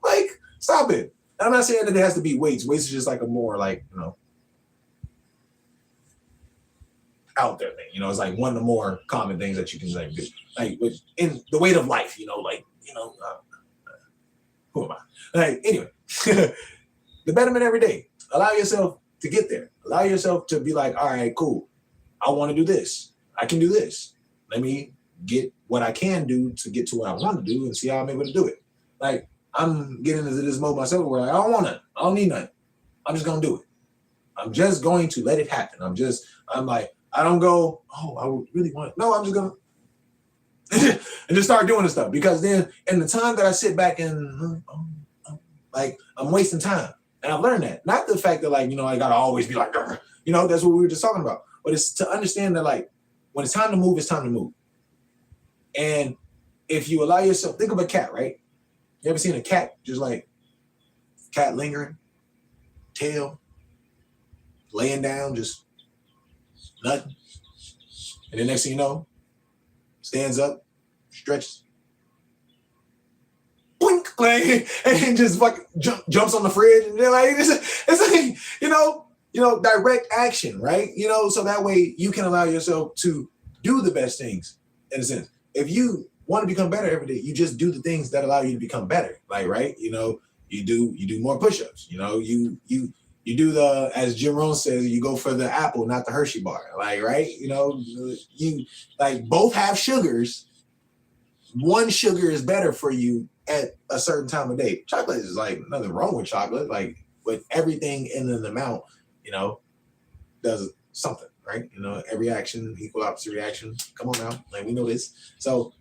Like, stop it. I'm not saying that it has to be weights. Weights is just like a more like, out there thing. It's like one of the more common things that you can like do. Like in the weight of life, who am I? Like, anyway, the betterment every day. Allow yourself to get there. Allow yourself to be like, all right, cool. I want to do this. I can do this. Let me get what I can do to get to what I want to do and see how I'm able to do it. Like, I'm getting into this mode myself where I don't want nothing. I don't need nothing. I'm just going to do it. I'm just going to let it happen. I'm like, I don't go, oh, I would really want it. No, I'm just going to and just start doing this stuff. Because then in the time that I sit back and like, I'm wasting time. And I've learned that. Not the fact that like, I got to always be like, that's what we were just talking about. But it's to understand that like, when it's time to move, it's time to move. And if you allow yourself, think of a cat, right? You ever seen a cat just like, cat lingering, tail, laying down, just nothing. And the next thing you know, stands up, stretches, blink, like, and just fucking jumps on the fridge. And they're like, it's like, direct action, right? So that way you can allow yourself to do the best things in a sense. If you want to become better every day, you just do the things that allow you to become better. Like, right? You do more push-ups. You do the, as Jim Rohn says, you go for the apple, not the Hershey bar. Like, right? You like both have sugars. One sugar is better for you at a certain time of day. Chocolate is like nothing wrong with chocolate. Like, with everything in an amount, does something, right? Every action, equal opposite reaction. Come on now. Like, we know this. So,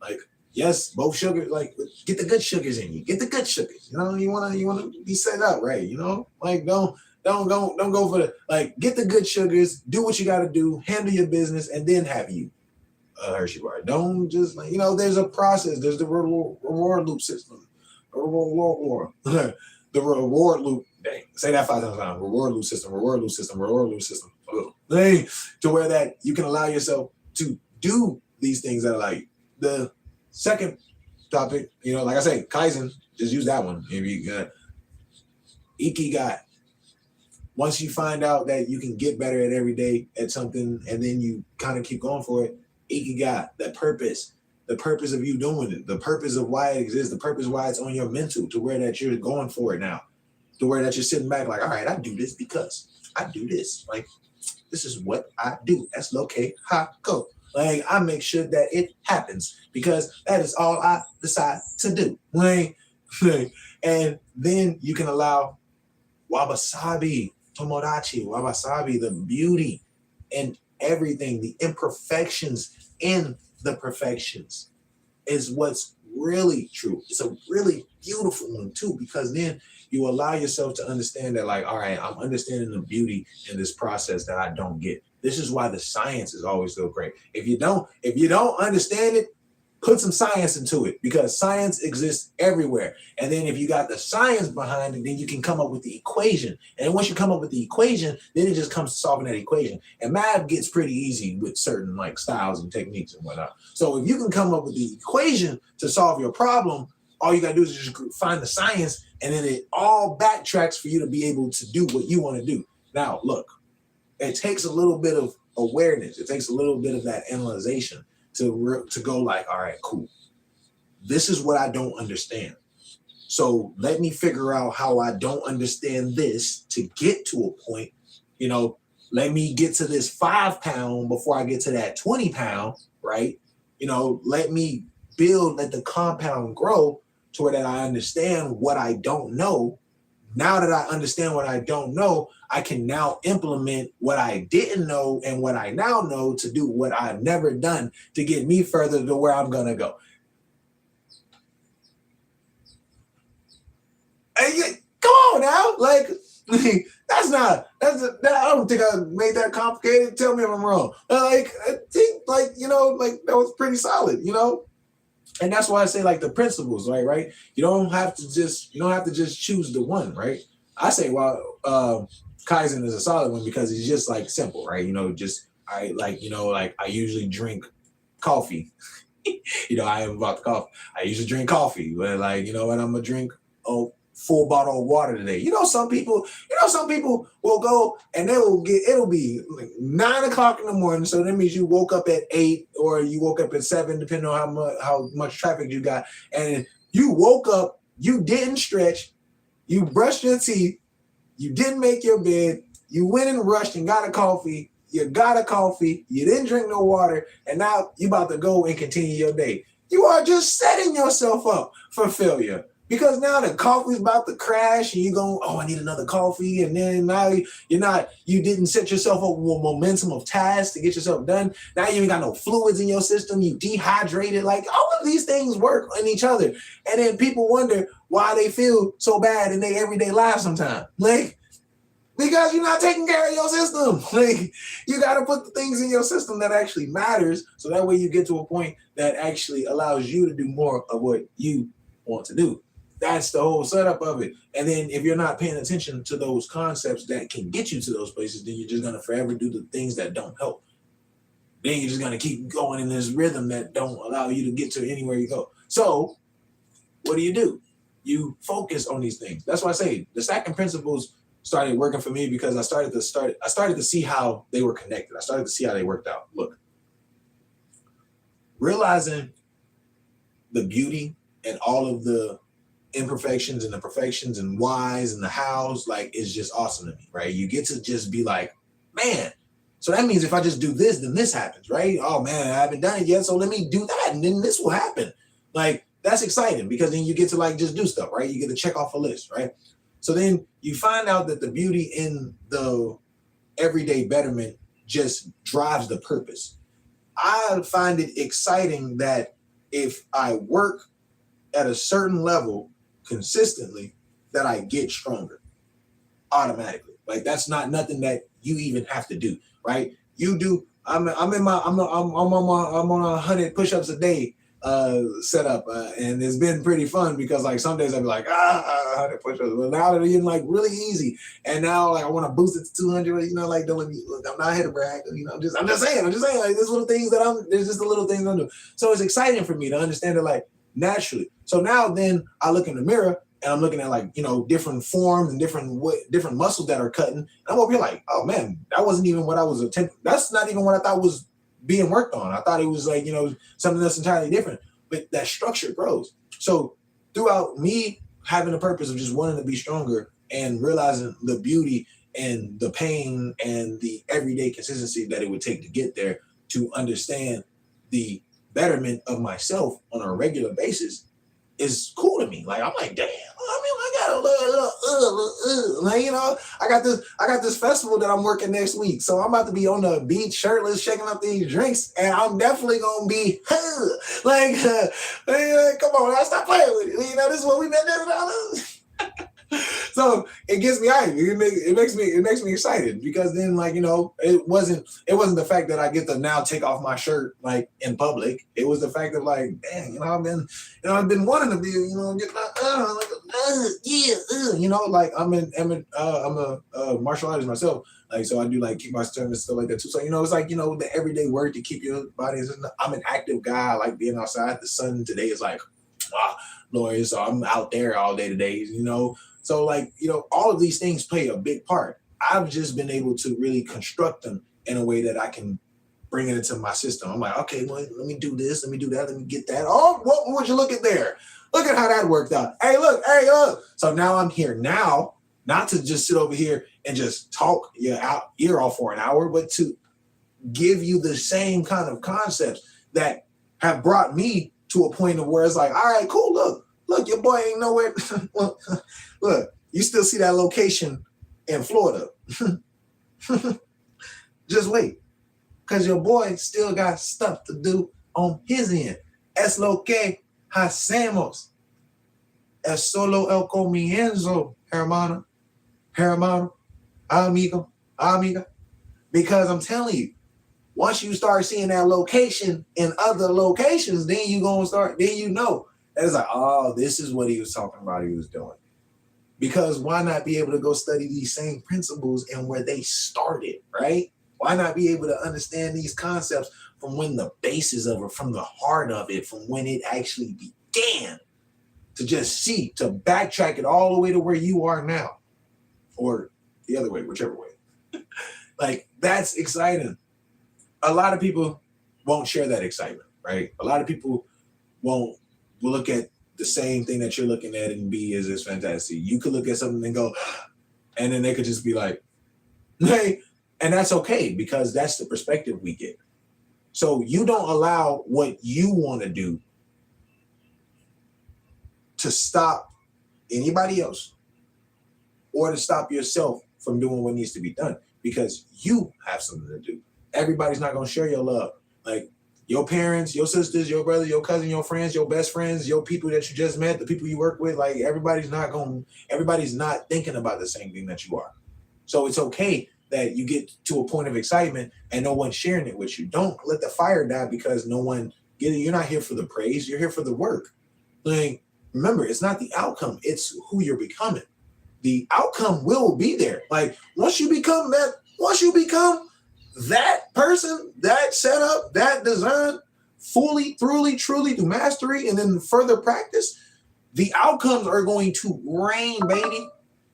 like, yes, both sugars, like, get the good sugars in you. Get the good sugars. You want to be set up, right? Like, don't Don't go for the like. Get the good sugars. Do what you got to do. Handle your business, and then have you Hershey bar. Don't just like there's a process. There's the reward loop system. The reward loop. Dang, say that 5 times. Reward loop system. Reward loop system. Reward loop system. Dang, to where that you can allow yourself to do these things that are like the second topic. Like I say, Kaizen. Just use that one. Maybe Ikigai. Once you find out that you can get better at every day at something, and then you kind of keep going for it, Ikigai, that purpose, the purpose of you doing it, the purpose of why it exists, the purpose why it's on your mental, to where that you're going for it now, to where that you're sitting back like, all right, I do this because I do this. Like, this is what I do. That's locate, ha, go. Like, I make sure that it happens because that is all I decide to do. Like, and then you can allow wabi-sabi, tomodachi, wabi-sabi, the beauty and everything, the imperfections in the perfections is what's really true. It's a really beautiful one too, because then you allow yourself to understand that, like, all right, I'm understanding the beauty in this process that I don't get. This is why the science is always so great. If you don't understand it, put some science into it, because science exists everywhere. And then if you got the science behind it, then you can come up with the equation. And once you come up with the equation, then it just comes to solving that equation. And math gets pretty easy with certain like styles and techniques and whatnot. So if you can come up with the equation to solve your problem, all you gotta do is just find the science, and then it all backtracks for you to be able to do what you want to do. Now, look, it takes a little bit of awareness. It takes a little bit of that analyzation to go like, all right, cool. This is what I don't understand. So let me figure out how I don't understand this to get to a point. Let me get to this 5 pound before I get to that 20 pound, right? Let me let the compound grow to where that I understand what I don't know. Now that I understand what I don't know, I can now implement what I didn't know and what I now know to do what I've never done to get me further to where I'm going to go. Hey, come on now. Like, I don't think I made that complicated. Tell me if I'm wrong. I think that was pretty solid, And that's why I say like the principles, right? You don't have to just choose the one, right? I say, Kaizen is a solid one because it's just like simple, right? I usually drink coffee. I am about the coffee. I usually drink coffee, but I'm gonna drink a full bottle of water today. Some people will go and it'll be like 9 o'clock in the morning. So that means you woke up at 8 or you woke up at 7, depending on how much traffic you got. And you woke up, you didn't stretch, you brushed your teeth, you didn't make your bed, you went and rushed and got a coffee, you didn't drink no water, and now you about to go and continue your day. You are just setting yourself up for failure. Because now the coffee's about to crash and you go, oh, I need another coffee. And then now you didn't set yourself up with momentum of tasks to get yourself done. Now you ain't got no fluids in your system. You dehydrated. Like, all of these things work on each other. And then people wonder why they feel so bad in their everyday lives sometimes. Like, because you're not taking care of your system. Like, you got to put the things in your system that actually matters. So that way you get to a point that actually allows you to do more of what you want to do. That's the whole setup of it. And then if you're not paying attention to those concepts that can get you to those places, then you're just going to forever do the things that don't help. Then you're just going to keep going in this rhythm that don't allow you to get to anywhere you go. So what do? You focus on these things. That's why I say the stacking principles started working for me, because I started to see how they were connected. I started to see how they worked out. Look, realizing the beauty and all of the imperfections and the perfections and whys and the hows, like, is just awesome to me, right? You get to just be like, man, so that means if I just do this, then this happens, right? Oh man, I haven't done it yet, so let me do that, and then this will happen. Like, that's exciting, because then you get to like just do stuff, right? You get to check off a list, right? So then you find out that the beauty in the everyday betterment just drives the purpose. I find it exciting that if I work at a certain level consistently, that I get stronger automatically. Like that's not nothing that you even have to do, right? You do. I'm on 100 push-ups a day setup, and it's been pretty fun because like some days I'd be like 100 push-ups, but now they're getting like really easy, and now like I want to boost it to 200. You know, like don't let me. Look, I'm not here to brag. You know, I'm just saying like there's little things that there's just the little things I'm doing. So it's exciting for me to understand it like naturally. So now then I look in the mirror and I'm looking at like, you know, different forms and different muscles that are cutting. And I'm over here like, oh man, that wasn't even what I was attempting. That's not even what I thought was being worked on. I thought it was like, you know, something that's entirely different. But that structure grows. So throughout me having the purpose of just wanting to be stronger and realizing the beauty and the pain and the everyday consistency that it would take to get there, to understand the betterment of myself on a regular basis is cool to me. Like I'm like, damn. I mean, I got a little, like, you know, I got this festival that I'm working next week, so I'm about to be on the beach, shirtless, shaking up these drinks, and I'm definitely gonna be like, come on, I stop playing with it. You know, this is what we've been doing. So it gets me hyped. It makes me excited because then, like, you know, it wasn't the fact that I get to now take off my shirt like in public. It was the fact of like, dang, you know, I've been wanting to be, you know, get you know, like I'm a martial artist myself. Like, so I do like keep my strength and stuff like that too. So, you know, it's like, you know, the everyday work to keep your body. I'm an active guy. I like being outside. The sun today is like, glorious. So I'm out there all day today, you know. So like, you know, all of these things play a big part. I've just been able to really construct them in a way that I can bring it into my system. I'm like, okay, well, let me do this, let me do that, let me get that. Oh, what would you look at there? Look at how that worked out. Hey, look. So now I'm here now, not to just sit over here and just talk your ear off for an hour, but to give you the same kind of concepts that have brought me to a point of where it's like, all right, cool, look, your boy ain't nowhere. Look, you still see that location in Florida. Just wait, because your boy still got stuff to do on his end. Es lo que hacemos. Es solo el comienzo, hermano, amigo, amiga. Because I'm telling you, once you start seeing that location in other locations, then you know that it's like, oh, this is what he was talking about he was doing. Because why not be able to go study these same principles and where they started, right? Why not be able to understand these concepts from when the basis of it, from the heart of it, from when it actually began, to just see, to backtrack it all the way to where you are now, or the other way, whichever way. Like, that's exciting. A lot of people won't share that excitement, right? A lot of people will look at the same thing that you're looking at and be as fantastic. You could look at something and go, and then they could just be like, hey, and that's okay because that's the perspective we get. So you don't allow what you want to do to stop anybody else or to stop yourself from doing what needs to be done because you have something to do. Everybody's not going to share your love. Like, your parents, your sisters, your brother, your cousin, your friends, your best friends, your people that you just met, the people you work with, like everybody's not thinking about the same thing that you are. So it's okay that you get to a point of excitement and no one's sharing it with you. Don't let the fire die because you're not here for the praise, you're here for the work. Like, remember, it's not the outcome, it's who you're becoming. The outcome will be there. Like, once you become that person, that setup, that design, fully, truly through mastery and then further practice, the outcomes are going to rain, baby.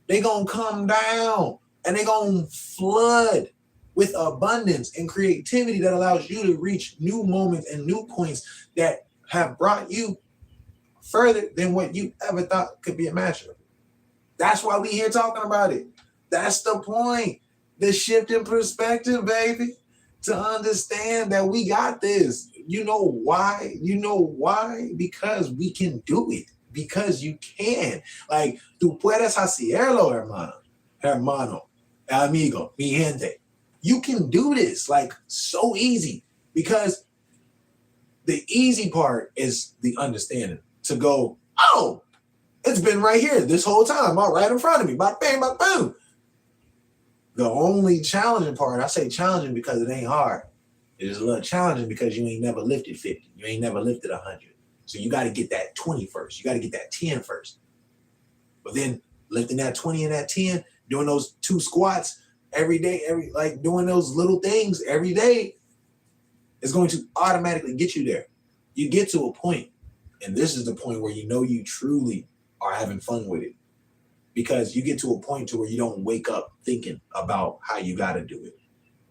They're going to come down and they're going to flood with abundance and creativity that allows you to reach new moments and new points that have brought you further than what you ever thought could be imaginable. That's why we here talking about it. That's the point. The shift in perspective, baby, to understand that we got this. You know why? Because we can do it. Because you can. Like, tú puedes hacerlo, hermano, amigo, mi gente. You can do this, like, so easy. Because the easy part is the understanding. To go, oh, it's been right here this whole time, all right in front of me. Bada bang, bada boom. The only challenging part, I say challenging because it ain't hard. It is a little challenging because you ain't never lifted 50. You ain't never lifted 100. So you got to get that 20 first. You got to get that 10 first. But then lifting that 20 and that 10, doing those 2 squats every day, like doing those little things every day is going to automatically get you there. You get to a point, and this is the point where you know you truly are having fun with it. Because you get to a point to where you don't wake up thinking about how you got to do it.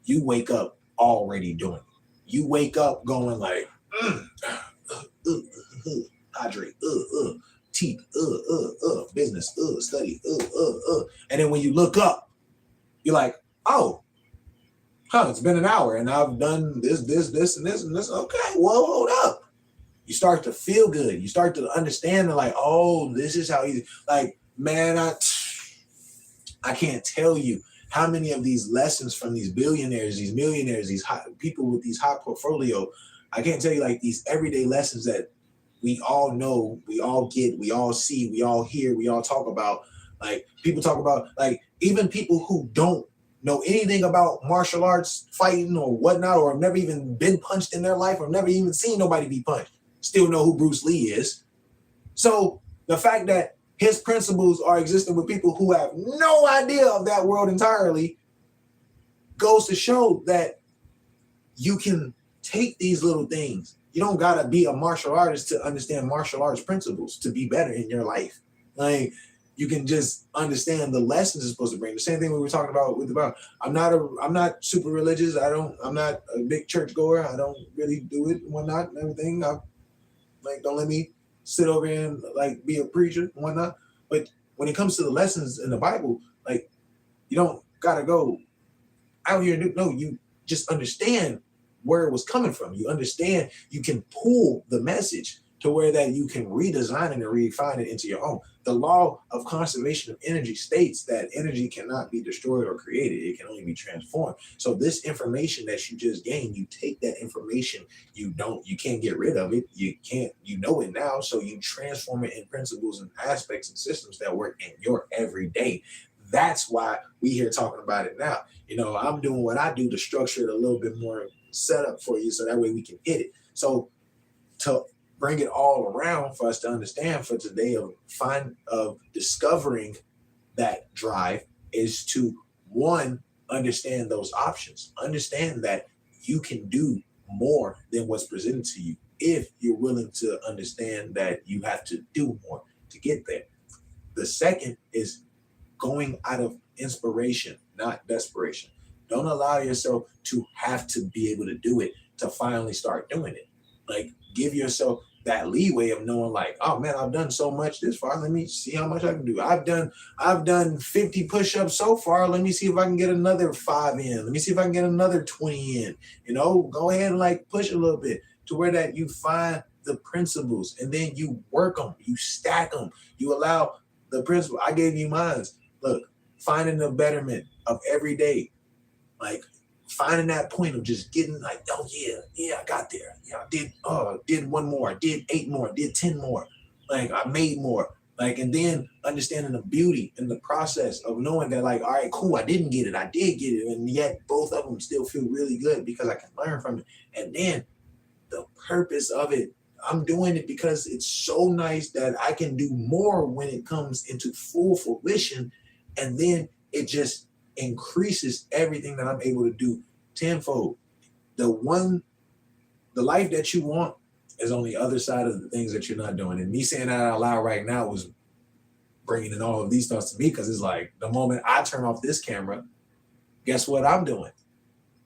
You wake up already doing it. You wake up going like, hydrate, teeth, business, study, and then when you look up, you're like, oh, it's been an hour and I've done this, and this. Okay, well, hold up. You start to feel good. You start to understand that, like, oh, this is how easy. Like, man, I can't tell you how many of these lessons from these billionaires, these millionaires, these people with these high portfolio, I can't tell you, like, these everyday lessons that we all know, we all get, we all see, we all hear, we all talk about. Like, people talk about, like, even people who don't know anything about martial arts, fighting or whatnot, or have never even been punched in their life, or never even seen nobody be punched, still know who Bruce Lee is. So the fact that his principles are existing with people who have no idea of that world entirely goes to show that you can take these little things. You don't gotta be a martial artist to understand martial arts principles to be better in your life. Like, you can just understand the lessons it's supposed to bring. The same thing we were talking about with I'm not super religious. I'm not a big church goer. I don't really do it and whatnot and everything. Don't let me sit over here and like be a preacher and whatnot. But when it comes to the lessons in the Bible, like, you don't gotta go out here and you just understand where it was coming from. You understand, you can pull the message to where that you can redesign it and refine it into your own. The law of conservation of energy states that energy cannot be destroyed or created. It can only be transformed. So this information that you just gained, you take that information, you can't get rid of it. You know it now. So you transform it in principles and aspects and systems that work in your everyday. That's why we here talking about it now. I'm doing what I do to structure it a little bit more set up for you so that way we can hit it. So to bring it all around for us to understand for today of discovering that drive is to, one, understand those options. Understand that you can do more than what's presented to you if you're willing to understand that you have to do more to get there. The second is going out of inspiration, not desperation. Don't allow yourself to have to be able to do it to finally start doing it. Like, give yourself that leeway of knowing, like, oh man, I've done so much this far. Let me see how much I can do. I've done 50 push-ups so far. Let me see if I can get another 5 in. Let me see if I can get another 20 in. Go ahead and like push a little bit to where that you find the principles and then you work them, you stack them, you allow the principle. I gave you mine. Look, finding the betterment of every day, like finding that point of just getting like, oh yeah, I got there. Yeah, I did 1 more, I did 8 more, I did 10 more. Like, I made more. Like, and then understanding the beauty in the process of knowing that, like, all right, cool, I didn't get it, I did get it, and yet both of them still feel really good because I can learn from it. And then the purpose of it, I'm doing it because it's so nice that I can do more when it comes into full fruition, and then it just increases everything that I'm able to do tenfold. The life that you want is on the other side of the things that you're not doing. And me saying that out loud right now was bringing in all of these thoughts to me, because it's like the moment I turn off this camera, guess what I'm doing?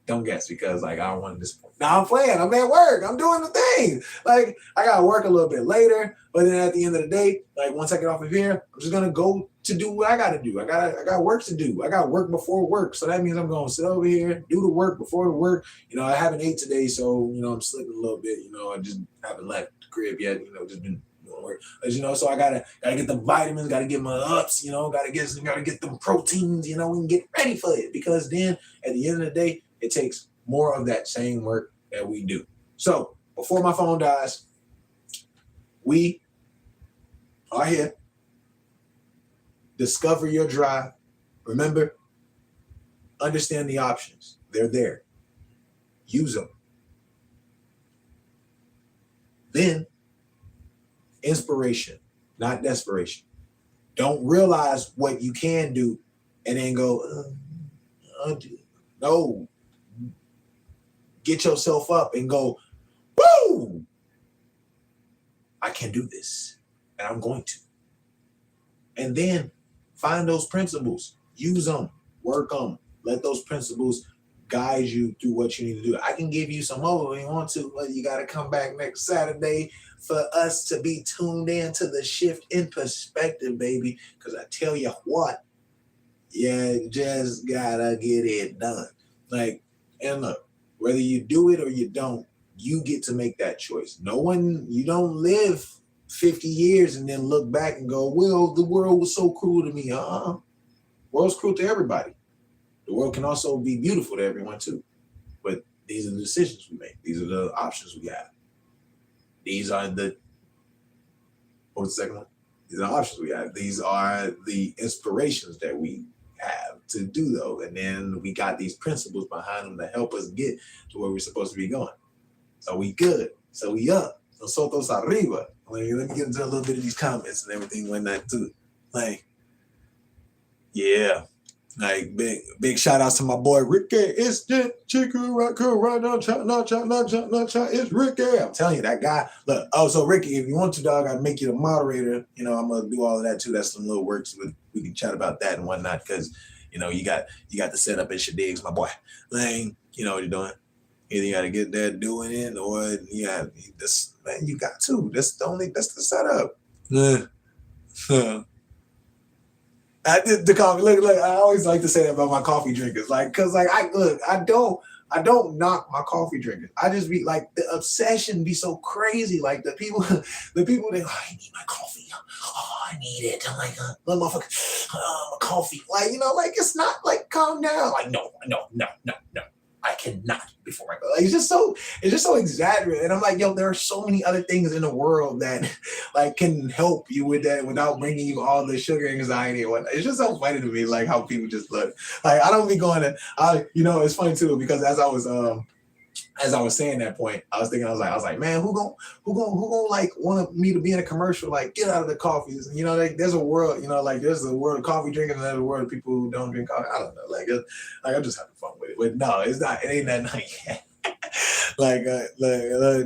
Don't guess, because like I don't want to disappoint. Now I'm playing. I'm at work. I'm doing the thing. Like, I gotta work a little bit later, but then at the end of the day, like once I get off of here, I'm just gonna go to do what I gotta do. I got work to do. I got work before work, so that means I'm gonna sit over here, do the work before the work. I haven't ate today, so I'm slipping a little bit. I just haven't left the crib yet. Just been doing work. So I gotta get the vitamins, gotta get my ups. Gotta get them proteins. And get ready for it, because then at the end of the day, it takes more of that same work that we do. So before my phone dies, we are here. Discover your drive. Remember, Understand the options. They're there. Use them. Then inspiration, not desperation. Don't realize what you can do and then go, no. Get yourself up and go, woo! I can do this, and I'm going to. And then find those principles, use them, work them, let those principles guide you through what you need to do. I can give you some more if you want to, but you got to come back next Saturday for us to be tuned in to the shift in perspective, baby. Because I tell you what, you just gotta get it done. Like, and look, whether you do it or you don't, you get to make that choice. You don't live 50 years and then look back and go, well, the world was so cruel to me. The world's cruel to everybody. The world can also be beautiful to everyone too. But these are the decisions we make. These are the options we have. These are the, what was the second one? These are the options we have. These are the inspirations that we have to do though. And then we got these principles behind them to help us get to where we're supposed to be going. So we good. So we up. Nosotros arriba. Let me get into a little bit of these comments and everything like that too. Like, yeah. Like big shout outs to my boy Ricky. It's the chicken right now. It's Ricky. I'm telling you, that guy. Look, so Ricky, if you want to, dog, I'd make you the moderator. You know, I'm gonna do all of that too. That's some little works. We can chat about that and whatnot, because you know you got the setup and shit digs, my boy. Like, you know what you're doing. Either you got to get there doing it, or this man, you got to. That's the setup. I did the coffee. Look, I always like to say that about my coffee drinkers. Like, cause like I don't knock my coffee drinkers. I just be like, the obsession be so crazy. Like the people they I need my coffee. Oh, I need it. I'm like, little motherfucker, my coffee. Like, you know, like it's not like calm down. Like, no. I cannot before I go. Like, it's just so exaggerated. And I'm like, yo, there are so many other things in the world that like can help you with that without bringing you all the sugar anxiety and whatnot. It's just so funny to me, like how people just look. Like, I don't be going to, it's funny too, because as I was saying that point, I was like, man, who gonna like want me to be in a commercial? Like, get out of the coffees. You know, like there's a world, there's a world of coffee drinking and there's a world of people who don't drink coffee. I don't know. Like I'm just having fun with it. But no, it's not. It ain't that night.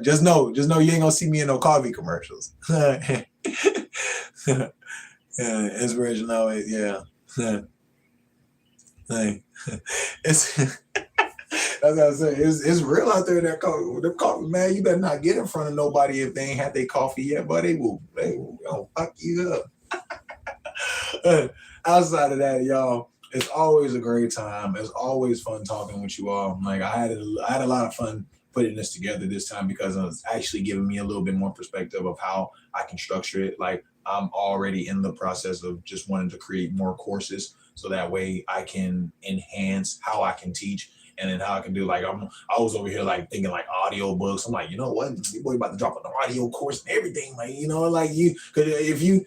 Just know you ain't gonna see me in no coffee commercials. Yeah, inspirational. Yeah. Like, it's. That's what I'm saying. It's real out there. That coffee, man. You better not get in front of nobody if they ain't had their coffee yet, but they will fuck you up. Outside of that, y'all, it's always a great time. It's always fun talking with you all. Like, I had a lot of fun putting this together this time, because it's actually giving me a little bit more perspective of how I can structure it. Like, I'm already in the process of just wanting to create more courses, so that way I can enhance how I can teach. And then how I can do, like, I was over here like thinking like audio books. I'm like, you know what, your boy about to drop an audio course and everything. Like, like because if you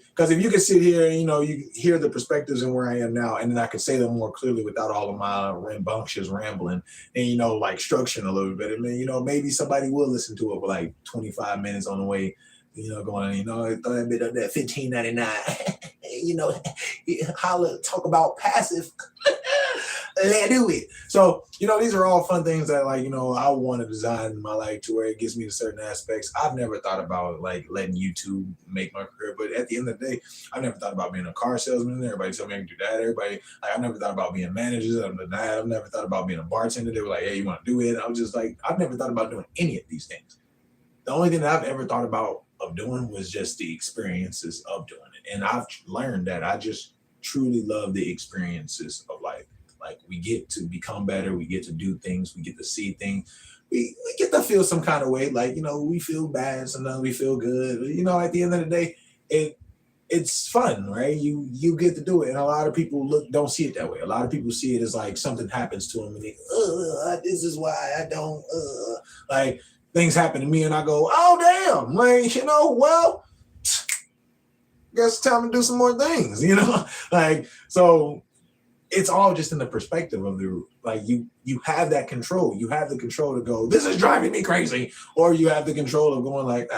can sit here and you hear the perspectives and where I am now, and then I can say them more clearly without all of my rambunctious rambling, and like structuring a little bit. And then maybe somebody will listen to it for like 25 minutes on the way. Going, throw that bit up there, $15.99. Holla, talk about passive. Let's do it. So, these are all fun things that, like, I want to design in my life to where it gets me to certain aspects. I've never thought about like letting YouTube make my career, but at the end of the day, I've never thought about being a car salesman. Everybody told me I can do that. Everybody, like, I've never thought about being managers. I've never thought about being a bartender. They were like, hey, you want to do it? I was just like, I've never thought about doing any of these things. The only thing that I've ever thought about of doing was just the experiences of doing it. And I've learned that I just truly love the experiences of life. Like, we get to become better. We get to do things. We get to see things. We get to feel some kind of way. Like, we feel bad. Sometimes we feel good. At the end of the day, it's fun, right? You get to do it. And a lot of people don't see it that way. A lot of people see it as like something happens to them and they, this is why I don't, like, things happen to me and I go, oh, damn. Like, well, guess it's time to do some more things, like, so it's all just in the perspective of the, like, you have that control. You have the control to go, this is driving me crazy, or you have the control of going like,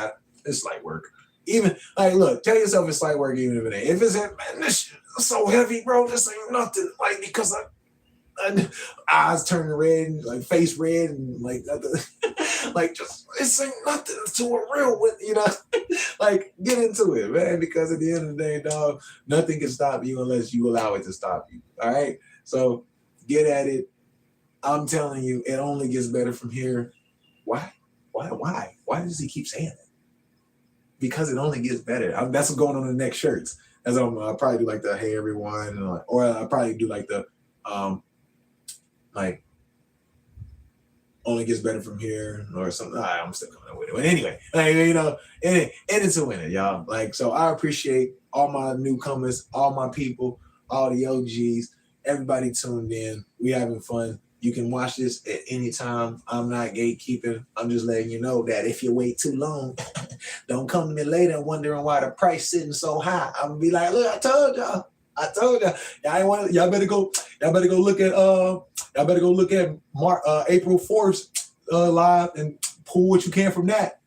it's light work. Even like, look, tell yourself it's light work, even if it ain't. If it's man, this shit is so heavy, bro, this ain't nothing. Like, because eyes turning red, like face red, and like like, just this ain't nothing to a real with, like, get into it, man, because at the end of the day, dog, nothing can stop you unless you allow it to stop you. All right, so get at it. I'm telling you, it only gets better from here. Why does he keep saying it? Because it only gets better. That's what's going on in the next shirts. As I'll probably do like the hey everyone, or I'll probably do like the like only gets better from here or something. I'm still coming up with it. But anyway, like, and it's a winner, y'all. Like, so I appreciate all my newcomers, all my people, all the OGs, everybody tuned in. We having fun. You can watch this at any time. I'm not gatekeeping. I'm just letting you know that if you wait too long, don't come to me later wondering why the price sitting so high. I'm gonna be like, look, I told y'all. Y'all better go look at April 4th live and pull what you can from that.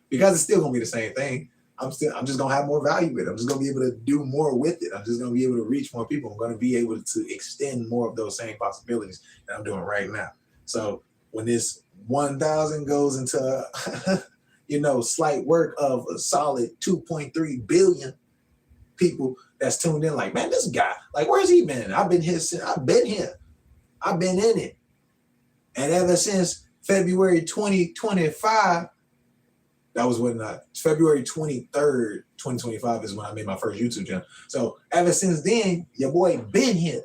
Because it's still gonna be the same thing. I'm just gonna have more value with it. I'm just gonna be able to do more with it. I'm just gonna be able to reach more people. I'm gonna be able to extend more of those same possibilities that I'm doing right now. So when this 1,000 goes into slight work of a solid 2.3 billion people that's tuned in, like, man, this guy, like, where's he been? I've been here. I've been in it. And ever since February 2025, that was when February 23rd, 2025 is when I made my first YouTube channel. So ever since then, your boy been here.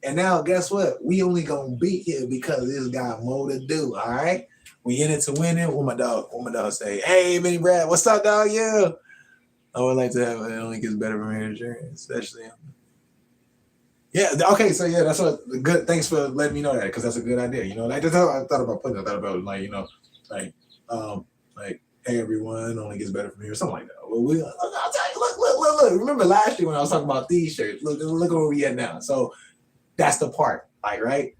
And now guess what? We only gonna be here because this got more to do. All right. We in it to win it. What my dog say? Hey, Benny Brad, what's up, dog? Yeah. I would like to have it. Only gets better from here to journey, especially. Yeah. Okay. So yeah, that's what good. Thanks for letting me know that, because that's a good idea. Like, that's how I thought about putting it. I thought about like hey everyone, only gets better from here, something like that. Well, I'll tell you, look. Remember last year when I was talking about these shirts? Look where we at now. So that's the part, like, right?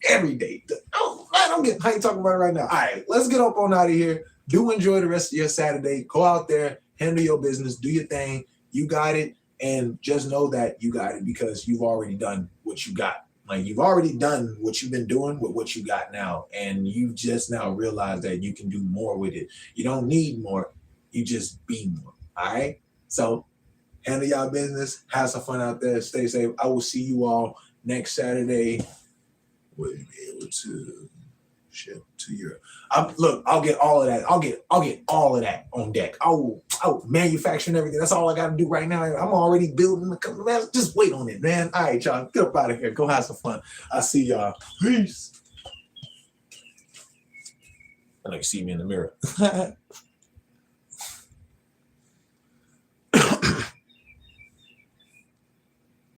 Every day. I don't get how you talking about it right now. All right, let's get up on out of here. Do enjoy the rest of your Saturday. Go out there, handle your business, do your thing. You got it, and just know that you got it because you've already done what you got. Like, you've already done what you've been doing with what you got now, and you just now realize that you can do more with it. You don't need more. You just be more. All right? So handle y'all business. Have some fun out there. Stay safe. I will see you all next Saturday. Will you be able to ship to Europe? I'll get all of that. I'll get all of that on deck. I'll manufacture everything. That's all I got to do right now. I'm already building the company. Man, just wait on it, man. All right, y'all. Get up out of here. Go have some fun. I'll see y'all. Peace. I know you see me in the mirror.